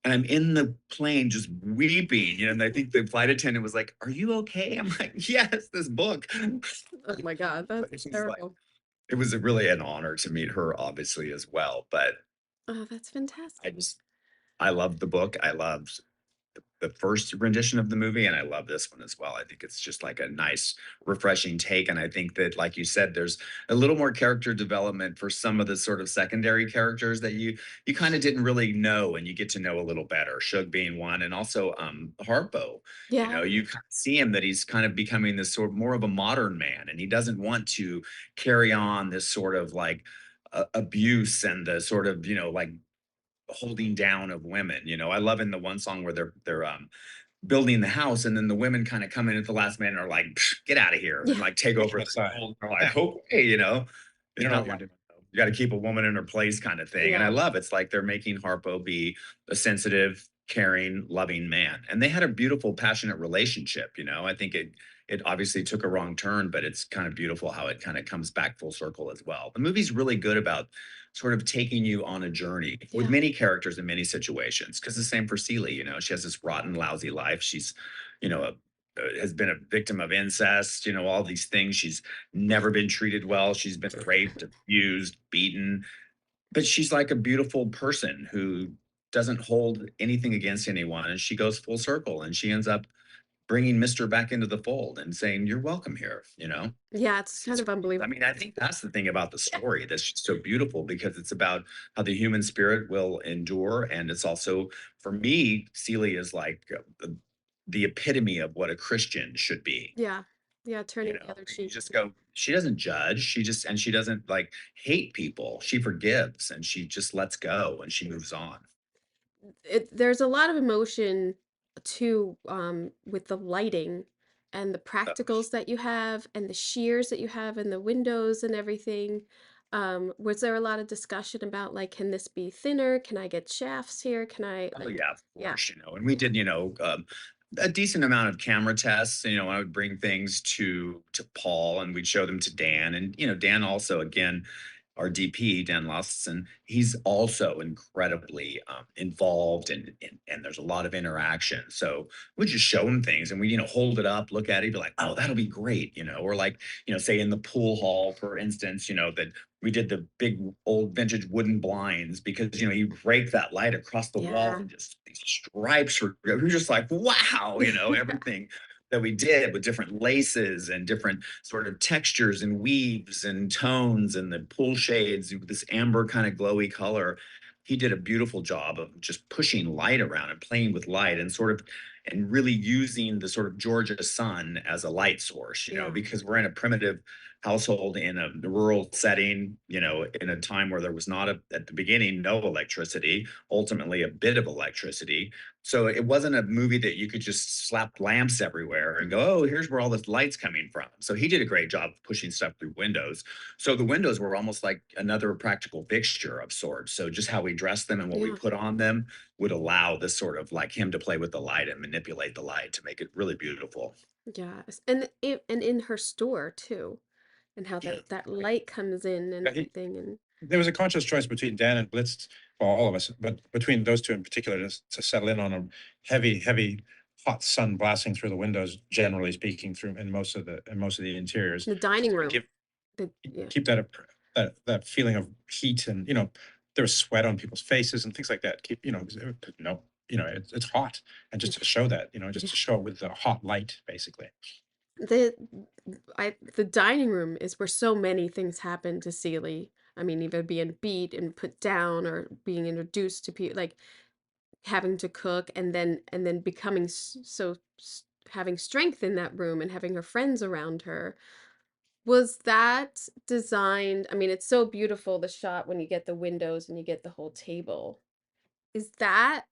and I'm in the plane just weeping, and I think the flight attendant was like, are you okay? I'm like, yes, this book. Oh my God, But that's it was like, terrible. it was really an honor to meet her, obviously, as well. But Oh, that's I fantastic. just, I loved the book. I loved the first rendition of the movie, and I love this one as well. I think it's just like a nice, refreshing take. And I think that, like you said, there's a little more character development for some of the sort of secondary characters that you kind of didn't really know, and you get to know a little better. Shug being one, and also Harpo. Yeah. You kind of see him that he's kind of becoming this sort of more of a modern man, and he doesn't want to carry on this sort of like abuse and the sort of like holding down of women. I love in the one song where they're building the house, and then the women kind of come in at the last minute and are like, "Get out of here," and Yeah. like take over the Outside. whole. They're Yeah. like, "Okay, You you don't know know, what you're like, doing. you got to keep a woman in her place," kind of thing. And I Yeah. love it's like they're making Harpo be a sensitive, caring, loving man, and they had a beautiful, passionate relationship. I think it obviously took a wrong turn, but it's kind of beautiful how it kind of comes back full circle as well. The movie's really good about sort of taking you on a journey with Yeah. many characters in many situations. Because the same for Celie, she has this rotten, lousy life. She's, has been a victim of incest, all these things. She's never been treated well. She's been raped, abused, beaten, but she's like a beautiful person who doesn't hold anything against anyone. And she goes full circle and she ends up bringing Mister back into the fold and saying, "You're welcome here." Yeah, it's kind It's of I unbelievable. mean, I think that's the thing about the story that's just so beautiful because it's about how the human spirit will endure. And it's also, for me, Celia is like the epitome of what a Christian should be. Yeah. Yeah, turning the other You cheek. just go, she doesn't judge. And she doesn't like hate people. She forgives and she just lets go and she moves on. There's a lot of emotion too, with the lighting and the So, practicals that you have and the shears that you have and the windows and everything. Was there a lot of discussion about like, can this be thinner? Can I get shafts here? Can I oh like, yeah, of yeah, course, and we did, a decent amount of camera tests. I would bring things to Paul and we'd show them to Dan. And, Dan also, again, our DP, Dan Lawson, he's also incredibly involved and there's a lot of interaction. So we just show him things and we, hold it up, look at it, be like, oh, that'll be great, or like, say in the pool hall, for instance, that we did the big old vintage wooden blinds because you break that light across the wall yeah, and just these stripes we're just like, wow, everything that we did with different laces and different sort of textures and weaves and tones and the pool shades with this amber kind of glowy color. he did a beautiful job of just pushing light around and playing with light and sort of and really using the sort of Georgia sun as a light source, Yeah. because we're in a primitive household in a rural setting, in a time where there was not at the beginning, no electricity, ultimately a bit of electricity. So it wasn't a movie that you could just slap lamps everywhere and go, oh, here's where all this light's coming from. So he did a great job of pushing stuff through windows. So the windows were almost like another practical fixture of sorts. So just how we dress them and what we Yeah. put on them would allow this sort of like him to play with the light and manipulate the light to make it really beautiful. Yes. And in her store too. And how Yeah. that light comes in and Yeah, everything. And there was a conscious choice between Dan and Blitz, well, all of us, but between those two in particular, to settle in on a heavy, hot sun blasting through the windows, generally speaking, through in most of the interiors, the dining to room. give Yeah. keep that feeling of heat, and there was sweat on people's faces and things like that. Keep no, it's hot, and just to show that, just Yeah. to show it with the hot light, basically. The the dining room is where so many things happen to Celie. I mean, either being beat and put down or being introduced to people, like having to cook and then becoming having strength in that room and having her friends around her. Was that designed? I mean, it's so beautiful, the shot when you get the windows and you get the whole table. Is that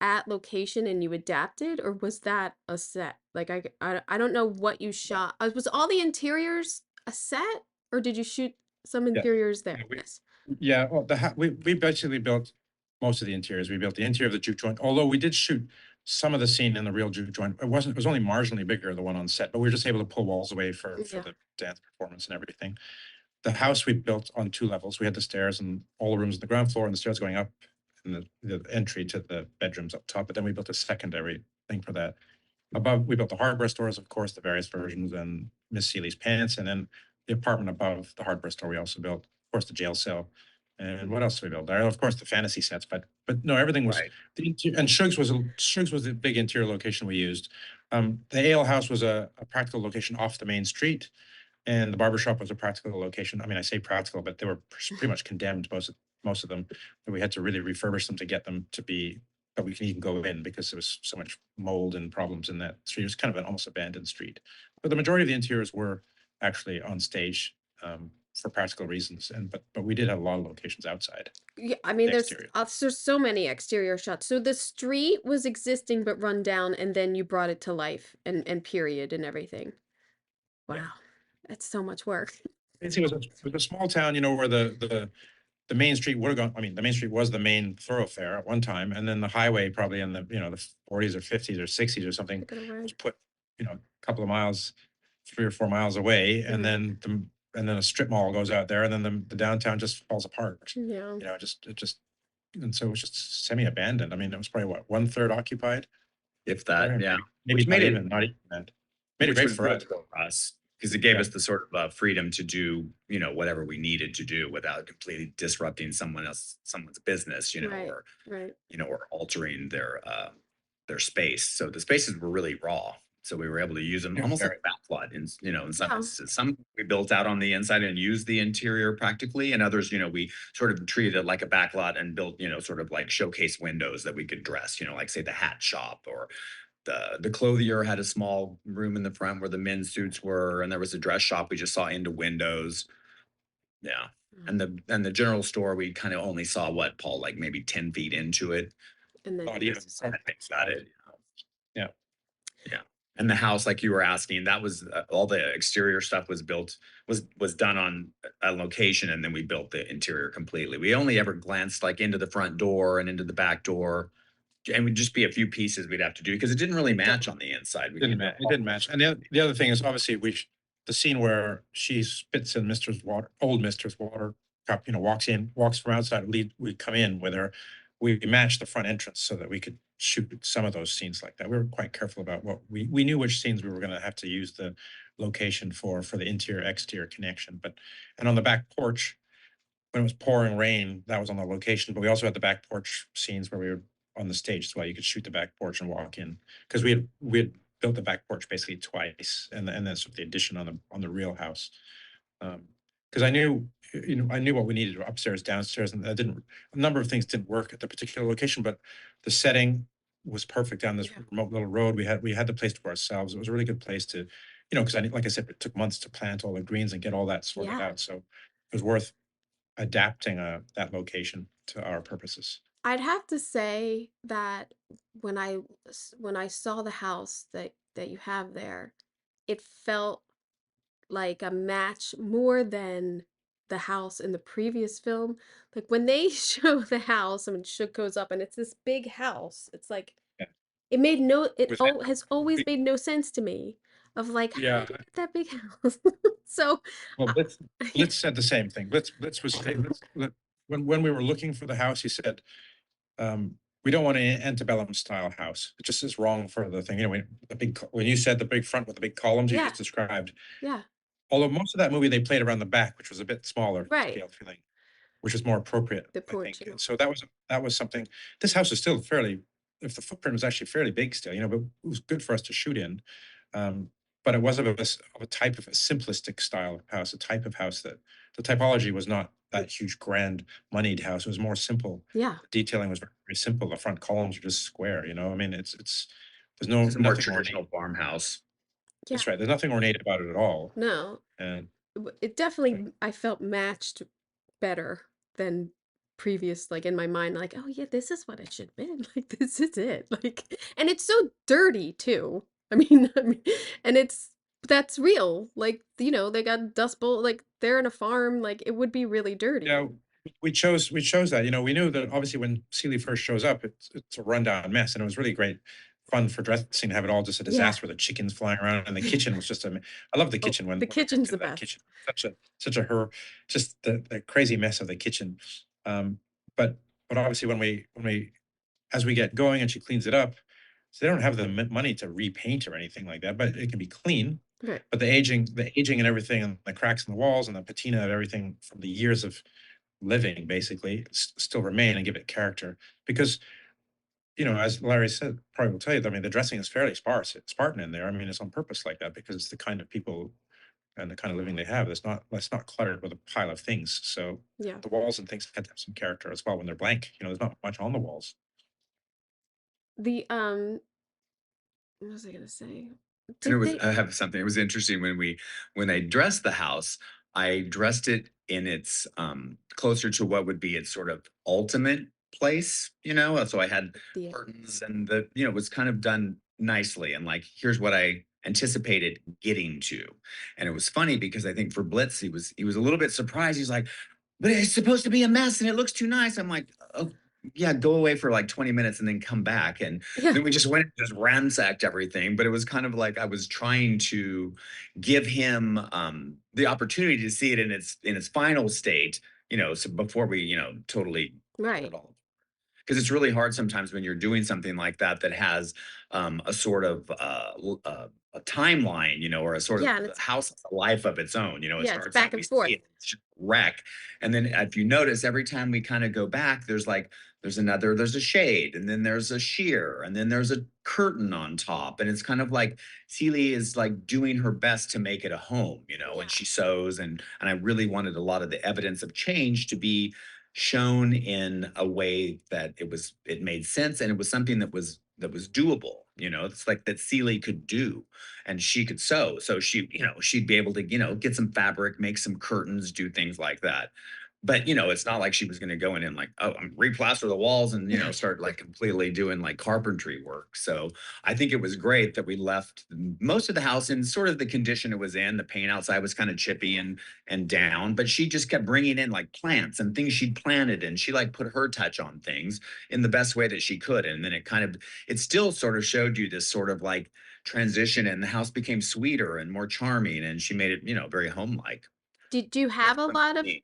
at location and you adapted, or was that a set? Like I don't know what you shot. Was all the interiors a set, or did you shoot some Yeah. interiors there? Yeah, Yes. yeah, well, we basically built most of the interiors. We built the interior of the juke joint, although we did shoot some of the scene in the real juke joint. It was only marginally bigger, the one on set, but we were just able to pull walls away for Yeah. the dance performance and everything. The house we built on 2 levels. We had the stairs and all the rooms on the ground floor and the stairs going up, and the entry to the bedrooms up top, but then we built a secondary thing for that. Above, we built the hardware stores, of course, the various versions, and Miss Seeley's pants, and then the apartment above the hardware store. We also built, of course, the jail cell, and what else did we build? Of course, the fantasy sets, but no, everything was Right. and Shugs was the big interior location we used. The ale house was a practical location off the main street, and the barber shop was a practical location. I mean, I say practical, but they were pretty much condemned, most of them. And we had to really refurbish them to get them to be, but we can even go in because there was so much mold and problems in that street. It was kind of an almost abandoned street. But the majority of the interiors were actually on stage, for practical reasons. But we did have a lot of locations outside Yeah, I mean, the exterior. there's so many exterior shots. So the street was existing but run down, and then you brought it to life and period and everything. Yeah. Wow, that's so much work. It was a small town, where the main street would have gone. I mean, the main street was the main thoroughfare at one time, and then the highway, probably in the 40s or 50s or 60s or something, Took it was away. put a couple of miles, 3 or 4 miles away, and Mhm. then a strip mall goes out there, and then the downtown just falls apart. Yeah. It just and so it was just semi-abandoned. I mean, it was probably what, 1/3 occupied If there, that, yeah. maybe Which made it not even that. Made it which great was for good us. for us because it gave Yeah, us the sort of freedom to do, whatever we needed to do without completely disrupting someone's business, Right. Right. or altering their space. So the spaces were really raw. So we were able to use them yeah, almost like very. a backlot in some Yeah. instances. Some we built out on the inside and used the interior practically, and others, we sort of treated it like a backlot and built, sort of like showcase windows that we could dress, like say the hat shop, or the clothier had a small room in the front where the men's suits were, and there was a dress shop we just saw into windows. Yeah. Mm. And the general store, we kind of only saw what, Paul, like maybe 10 feet into it. And then Not you even. guys said, I think about it. Yeah. Yeah. And the house, like you were asking, that was all the exterior stuff was built, was done on a location, and then we built the interior completely. We only ever glanced like into the front door and into the back door, and would just be a few pieces we'd have to do because it didn't really match on the inside. We Didn't needed match. It didn't match. And the other thing is, obviously, the scene where she spits in old Mister's water cup, walks from outside. We come in with her. We matched the front entrance so that we could shoot some of those scenes like that. We were quite careful about what we knew which scenes we were going to have to use the location for the interior exterior connection. And on the back porch, when it was pouring rain, that was on the location. But we also had the back porch scenes where we were on the stage as well. You could shoot the back porch and walk in, because we had built the back porch basically twice, and then sort of the addition on the real house. Um, because I knew, I knew what we needed upstairs, downstairs, and that didn't a number of things didn't work at the particular location, but the setting was perfect down this Yeah. remote little road. We had the place to ourselves. It was a really good place to, because like I said, it took months to plant all the greens and get all that sorted Yeah. out. So it was worth adapting that location to our purposes. I'd have to say that when I saw the house that you have there, it felt like a match more than the house in the previous film. Like when they show the house, I mean, Shook goes up and it's this big house. It's like Yeah. it made no It it was all has always made no sense to me of like how yeah. did you get that big house? So Well, uh, yeah, Blitz said the same thing. Blitz was when we were looking for the house, he said, "We don't want an antebellum style house. It just is wrong for the thing." When you said the big front with the big columns you yeah, just described, yeah, although most of that movie they played around the back, which was a bit smaller right. scale feeling, which is more appropriate, The I porch think. and And all. so that was something. This house is still fairly, if the footprint was actually fairly big still, but it was good for us to shoot in. Um, but it was of a type of a simplistic style of house, a type of house that the typology was not that huge, grand, moneyed house. It was more simple. Yeah, The detailing was very, very simple. The front columns are just square. I mean, it's there's It's a more nothing ornate. traditional farmhouse. yeah. That's right. There's nothing ornate about it at all. No, And it definitely I felt matched better than previous, like in my mind, like, oh yeah, this is what it should have been. Like this is it. Like and it's so dirty too. I mean, and that's real. Like, they got dust bowl, like they're in a farm, like it would be really dirty. Yeah, we chose that. We knew that obviously when Seeley first shows up, it's a rundown mess, and it was really great fun for dressing to have it all just a Yeah. disaster with the chickens flying around, and the kitchen was I love the Oh, kitchen the when we walked kitchen's the into that best. kitchen. Such a her just the crazy mess of the kitchen. Um, but obviously when we as we get going and she cleans it up, so they don't have the money to repaint or anything like that, but it can be clean. Right. But the aging and everything, and the cracks in the walls and the patina of everything from the years of living basically still remain and give it character because as Larry said, probably will tell you, I mean, the dressing is fairly Spartan in there. I mean, it's on purpose like that because it's the kind of people and the kind of living they have that's not cluttered with a pile of things. So Yeah. the walls and things have to have some character as well when they're blank. There's not much on the walls. The what was I gonna say? And it Did was they I have something. It was interesting when I dressed the house, I dressed it in its closer to what would be its sort of ultimate place, So I had the curtains and it was kind of done nicely and like here's what I anticipated getting to. And it was funny because I think for Blitz he was a little bit surprised. He's like, but it's supposed to be a mess and it looks too nice. I'm like, oh yeah, go away for like 20 minutes and then come back. And Yeah. then we just went and just ransacked everything. But it was kind of like I was trying to give him the opportunity to see it in its final state, so before we, totally tore it Right. all, because it's really hard sometimes when you're doing something like that that has a sort of a timeline, or a sort of Yeah, and the it's house has a life of its own. It yeah, it's starts back out, we and see forth. it, it's just a wreck. And then if you notice, every time we kind of go back, there's a shade, and then there's a sheer, and then there's a curtain on top. And it's kind of like Celie is like doing her best to make it a home, and Yeah. she sews, and I really wanted a lot of the evidence of change to be shown in a way that it made sense, and it was something that was doable. It's like that Celie could do, and she could sew, so she'd be able to get some fabric, make some curtains, do things like that. But it's not like she was going to go in and like, oh, I'm replaster the walls and start like completely doing like carpentry work. So I think it was great that we left most of the house in sort of the condition it was in. The paint outside was kind of chippy and down, but she just kept bringing in like plants and things she'd planted, and she like put her touch on things in the best way that she could. And then it still sort of showed you this sort of like transition, and the house became sweeter and more charming, and she made it, very home-like. Did you That's have a what lot of me.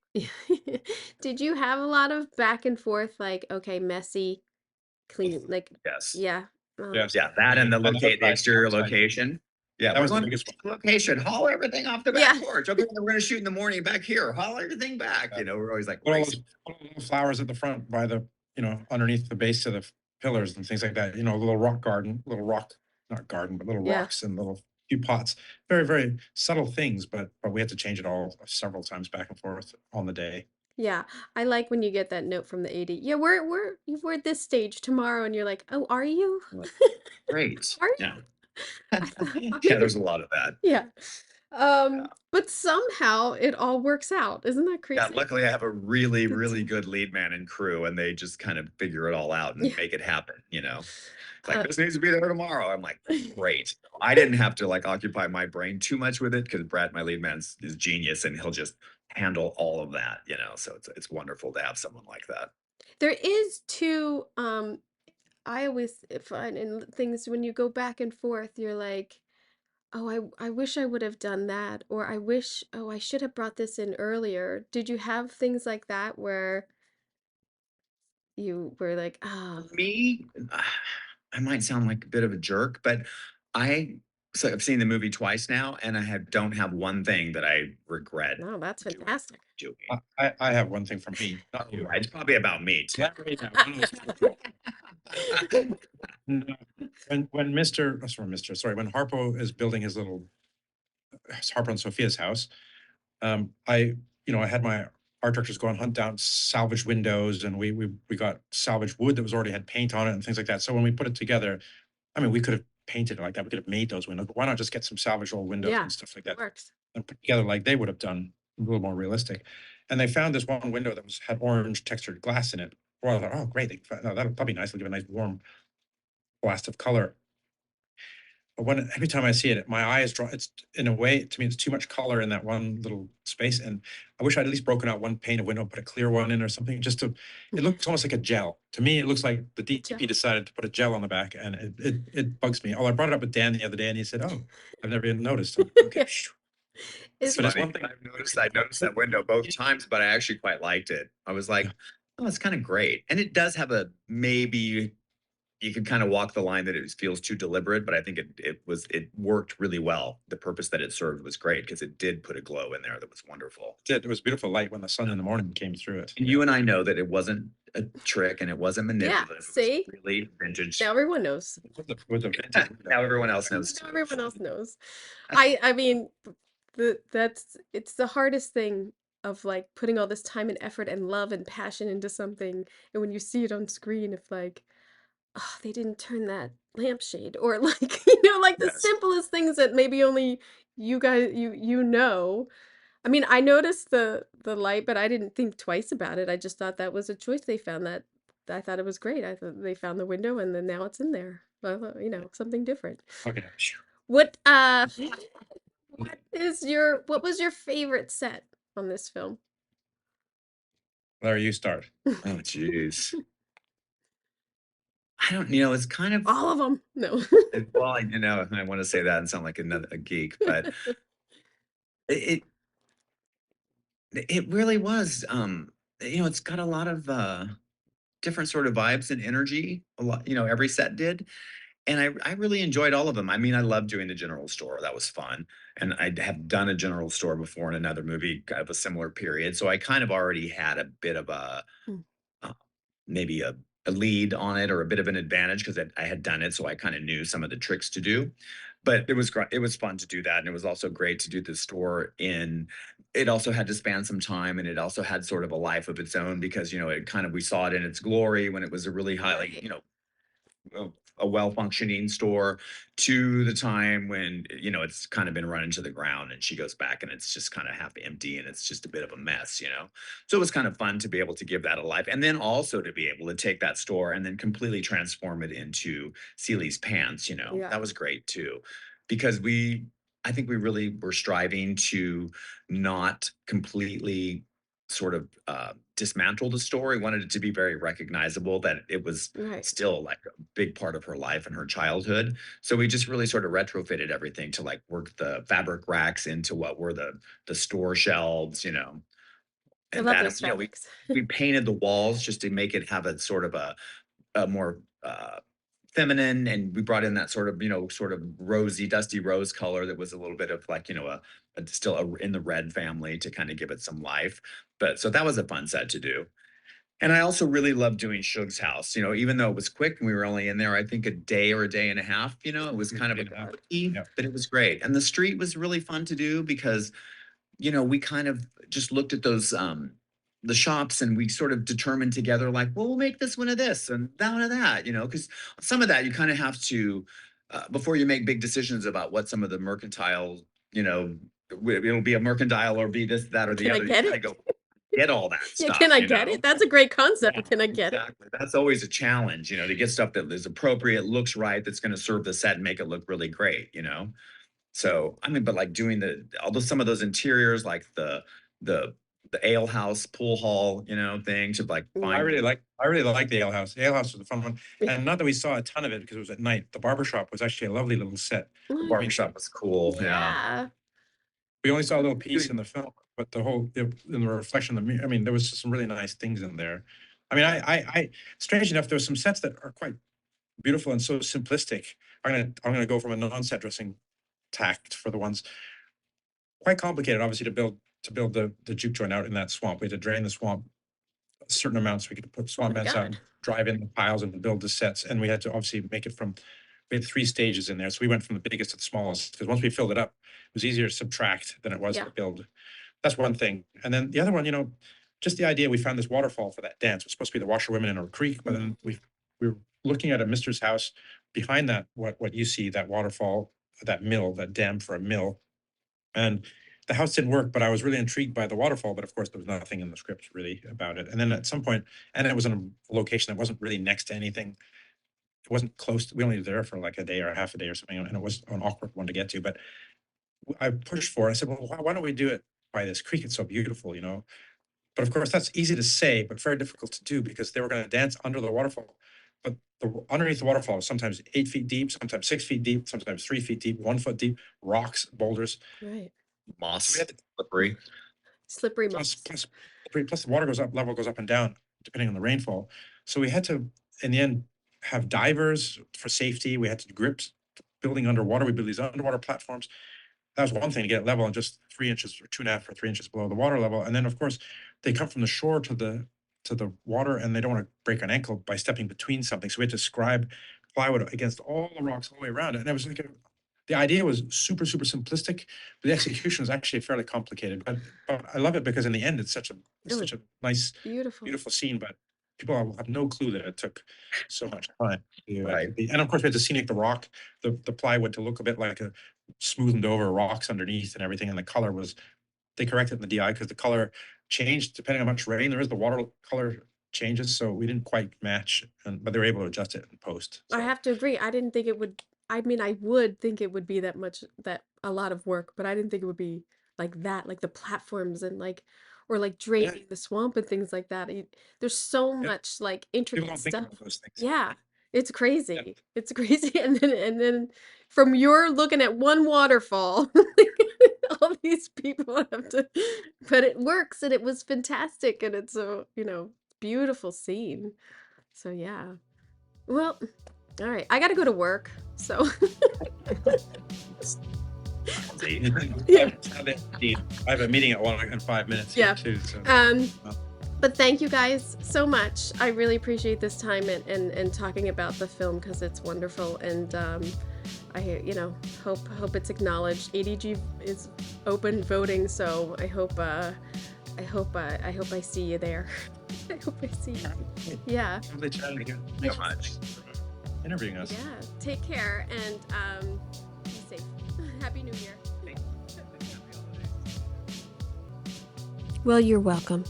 did you have a lot of back and forth, like, okay, messy, clean, like Yes. yeah. Oh, Yes, Yeah, that yeah, and and the outside, exterior outside. location. Yeah, That we're was the going to biggest one. the location, haul everything off the back yeah. porch. Okay, then we're gonna shoot in the morning back here, haul everything back. Yeah. We're always like Put all those racing. put all those flowers at the front by underneath the base of the pillars and things like that. A little rock garden, little rock, not garden, but little Yeah. rocks and little few pots, very, very subtle things, but we had to change it all several times back and forth on the day. Yeah, I like when you get that note from the AD. Yeah, we're at this stage tomorrow, and you're like, oh, are you? I'm like, great. Are Yeah. you? I thought, are Yeah, you? there's a lot of that. Yeah. Yeah. But somehow it all works out. Isn't that Yeah, crazy? luckily I have a really, The really team. good lead man and crew, and they just kind of figure it all out and Yeah. make it happen, you know? It's like, Uh, "This needs to be there tomorrow." I'm like, "Great." I didn't have to, like, occupy my brain too much with it because Brad, my lead man, is genius, and he'll just handle all of that, you know? So it's wonderful to have someone like that. there is two. I always find in things when you go back and forth, you're like, oh, I wish I would have done that, or I wish, oh, I should have brought this in earlier. Did you have things like that where you were like, For ah, me, I might sound like a bit of a jerk, but I so I've seen the movie twice now, and don't have one thing that I regret no, that's doing fantastic. I, doing. I have one thing from me, not Oh, you. right, it's probably about me too. Yeah, right now. No, no, no. When Mr. Sorry, when Harpo is building his little Harpo and Sophia's house, I I had my art directors go and hunt down salvaged windows, and we got salvaged wood that was already had paint on it and things like that. So when we put it together, I mean, we could have painted it like that. We could have made those windows, but why not just get some salvaged old windows Yeah, and stuff like it that works. and put together like they would have done, a little more realistic. And they found this one window that had orange textured glass in it. Well, I thought, oh, great, that'll be nice. It'll give a nice warm blast of color. But every time I see it, my eyes draw. It's in a way to me, it's too much color in that one little space, and I wish I'd at least broken out one pane of window, put a clear one in or something. Just to, it looks almost like a gel to me. It looks like the DP Gel. decided to put a gel on the back, and it bugs me. Oh, I brought it up with Dan the other day, and he said, "Oh, I've never even noticed." I'm like, okay, Yeah. phew. It's Is But it's funny. one thing. I noticed that window both times, but I actually quite liked it. I was like, "Oh, it's kinda great." And it does have a maybe you could kinda walk the line that it feels too deliberate, but I think it worked really well. The purpose that it served was great because it did put a glow in there that was wonderful. It was beautiful light when the sun in the morning came through it. And you and I know that it wasn't a trick and it wasn't yeah. manipulative. It was See, really vintage. now everyone knows. With the vintage window. Now everyone else knows Now too. everyone else knows. I mean, that's it's the hardest thing of like putting all this time and effort and love and passion into something, and when you see it on screen, if like, oh, they didn't turn that lampshade, or like, like the Yes. simplest things that maybe only you guys you know. I mean, I noticed the light, but I didn't think twice about it. I just thought that was a choice they found that I thought it was great. I thought they found the window and then now it's in there. Well, something different. Okay, phew. What what was your favorite set on this film? Larry, you start. Oh, jeez. it's kind of All of them? No. well, I want to say that and sound like a geek, but it it really was. It's got a lot of different sort of vibes and energy. A lot, every set did, and I really enjoyed all of them. I mean, I love doing the general store. That was fun, and I have done a general store before in another movie of a similar period, so I kind of already had a bit of a Mm. uh, maybe a lead on it or a bit of an advantage because I had done it, so I kind of knew some of the tricks to do. But it was great. It was fun to do that, and it was also great to do the store in. It also had to span some time, and it also had sort of a life of its own because it kind of we saw it in its glory when it was a really highly Right. a well-functioning store to the time when it's kind of been run into the ground and she goes back and it's just kind of half empty and it's just a bit of a mess. So it was kind of fun to be able to give that a life and then also to be able to take that store and then completely transform it into Sealy's pants. Yeah. That was great too because I think we really were striving to not completely sort of dismantle the story, wanted it to be very recognizable that it was Right. still like a big part of her life and her childhood. So we just really sort of retrofitted everything to like work the fabric racks into what were the store shelves. I And love that those fabrics. we painted the walls just to make it have a sort of a more feminine, and we brought in that sort of rosy dusty rose color that was a little bit of like in the red family to kind of give it some life. But so that was a fun set to do. And I also really love doing Shug's house, even though it was quick and we were only in there, I think a day or a day and a half, it was kind of a Yeah. quickie, Yeah. but it was great. And the street was really fun to do because, we kind of just looked at those, the shops and we sort of determined together, like, well, we'll make this one of this and that one of that, because some of that you kind of have to, before you make big decisions about what some of the mercantile, it'll be a mercantile or be this, that, or the Can I other. You get kind it? of go get all that Yeah, can stuff, I get it? That's a great concept, but can I get it? Exactly. That's always a challenge, to get stuff that is appropriate, looks right, that's going to serve the set and make it look really great. So I mean, but like doing some of those interiors, like the the ale house, pool hall, thing to like I find. really like the ale house. The ale house was a fun one, Yeah. and not that we saw a ton of it because it was at night. The barber shop was actually a lovely little set. The Oh, barber shop was cool. Yeah. yeah. We only saw a little piece in the film, but the whole in the reflection of the mirror. I mean, there was some really nice things in there. I mean, I strange enough, there were some sets that are quite beautiful and so simplistic. I'm gonna go from a non-set dressing tact for the ones quite complicated, obviously, to build the juke joint out in that swamp. We had to drain the swamp certain amounts. We could put swamp my vents out, God. drive in the piles, and build the sets. And we had to obviously make it from. We had 3 stages in there, so we went from the biggest to the smallest because once we filled it up, it was easier to subtract than it was Yeah. to build. That's one thing. And then the other one, just the idea we found this waterfall for that dance. It was supposed to be the washerwomen in a creek, but then we were looking at a mister's house behind that. What you see, that waterfall, that mill, that dam for a mill, and the house didn't work, but I was really intrigued by the waterfall. But of course, there was nothing in the script really about it. And then at some point, and it was in a location that wasn't really next to anything. It wasn't close. We only were there for like a day or a half a day or something, and it was an awkward one to get to. But I pushed for it. I said, well, why don't we do it by this creek? It's so beautiful. But of course, that's easy to say, but very difficult to do because they were going to dance under the waterfall. But underneath the waterfall was sometimes 8 feet deep, sometimes 6 feet deep, sometimes 3 feet deep, 1 foot deep, rocks, boulders. Right. So Moss, we had to, slippery. Slippery plus, moss. plus the water goes up, level goes up and down depending on the rainfall. So we had to, in the end, have divers for safety. We had to grip building underwater. We built these underwater platforms. That was one thing to get it level and just 3 inches or 2.5 or 3 inches below the water level. And then of course they come from the shore to the water and they don't want to break an ankle by stepping between something. So we had to scribe plywood against all the rocks all the way around it. And it was like the idea was super, super simplistic, but the execution was actually fairly complicated. But I love it because in the end it's such a nice, Beautiful. beautiful scene, but people have no clue that it took so much time. Right. And of course we had to scenic the rock, the plywood to look a bit like a smoothed over rocks underneath and everything. And the color was, they corrected in the DI because the color changed depending on how much rain there is. The water color changes, so we didn't quite match, but they were able to adjust it in post. I So have to agree. I didn't think it would. I mean, I would think it would be that a lot of work, but I didn't think it would be like that, like the platforms and or like yeah, draining the swamp and things like that. There's so yeah. much like People intricate don't think stuff. about those things. Yeah, it's Yeah, crazy. It's crazy. And then from your looking at one waterfall, all these people have to, but it works and it was fantastic and it's a, beautiful scene. So yeah. Well, all right. I got to go to work. So yeah. I have a meeting at 1 in 5 minutes Yeah. here too. So But thank you guys so much. I really appreciate this time and talking about the film because it's wonderful and I hope it's acknowledged. ADG is open voting, so I hope I see you there. I hope I see you. Yeah. lovely chatting again. So Thanks much. for interviewing us. Yeah. Take care and be safe. Happy New Year. Well, you're welcome.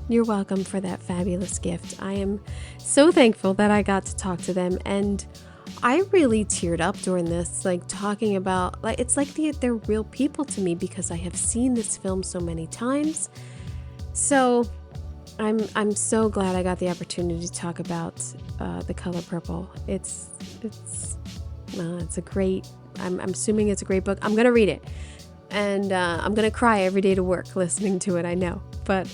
You're welcome for that fabulous gift. I am so thankful that I got to talk to them, and I really teared up during this, like talking about, like it's like they're real people to me because I have seen this film so many times. So I'm so glad I got the opportunity to talk about The Color Purple. It's a great. I'm assuming it's a great book. I'm gonna read it, and I'm gonna cry every day to work listening to it. I know, but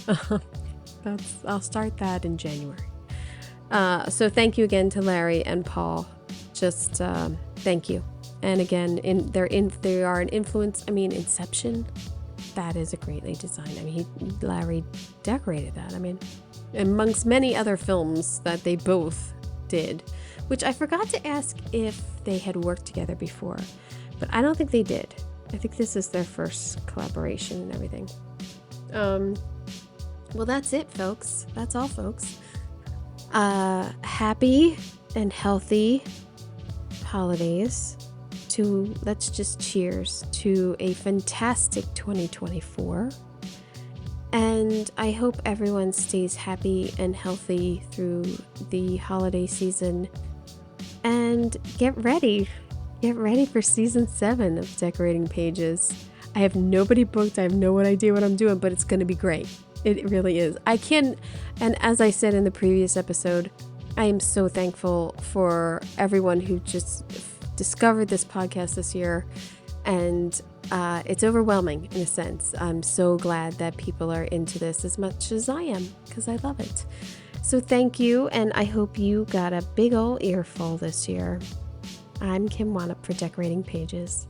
I'll start that in January. So thank you again to Larry and Paul. Just thank you. And again, they are an influence. I mean, Inception. That is a greatly designed. I mean, Larry decorated that. I mean, amongst many other films that they both did, which I forgot to ask if they had worked together before, but I don't think they did. I think this is their first collaboration and everything. Well, that's it, folks. That's all, folks. Happy and healthy holidays. Let's just cheers to a fantastic 2024. And I hope everyone stays happy and healthy through the holiday season. And get ready for season 7 of Decorating Pages. I have nobody booked. I have no idea what I'm doing, but it's going to be great. It really is. And as I said in the previous episode, I am so thankful for everyone who just discovered this podcast this year. And it's overwhelming in a sense. I'm so glad that people are into this as much as I am, because I love it. So thank you, and I hope you got a big ol' earful this year. I'm Kim Wanup for Decorating Pages.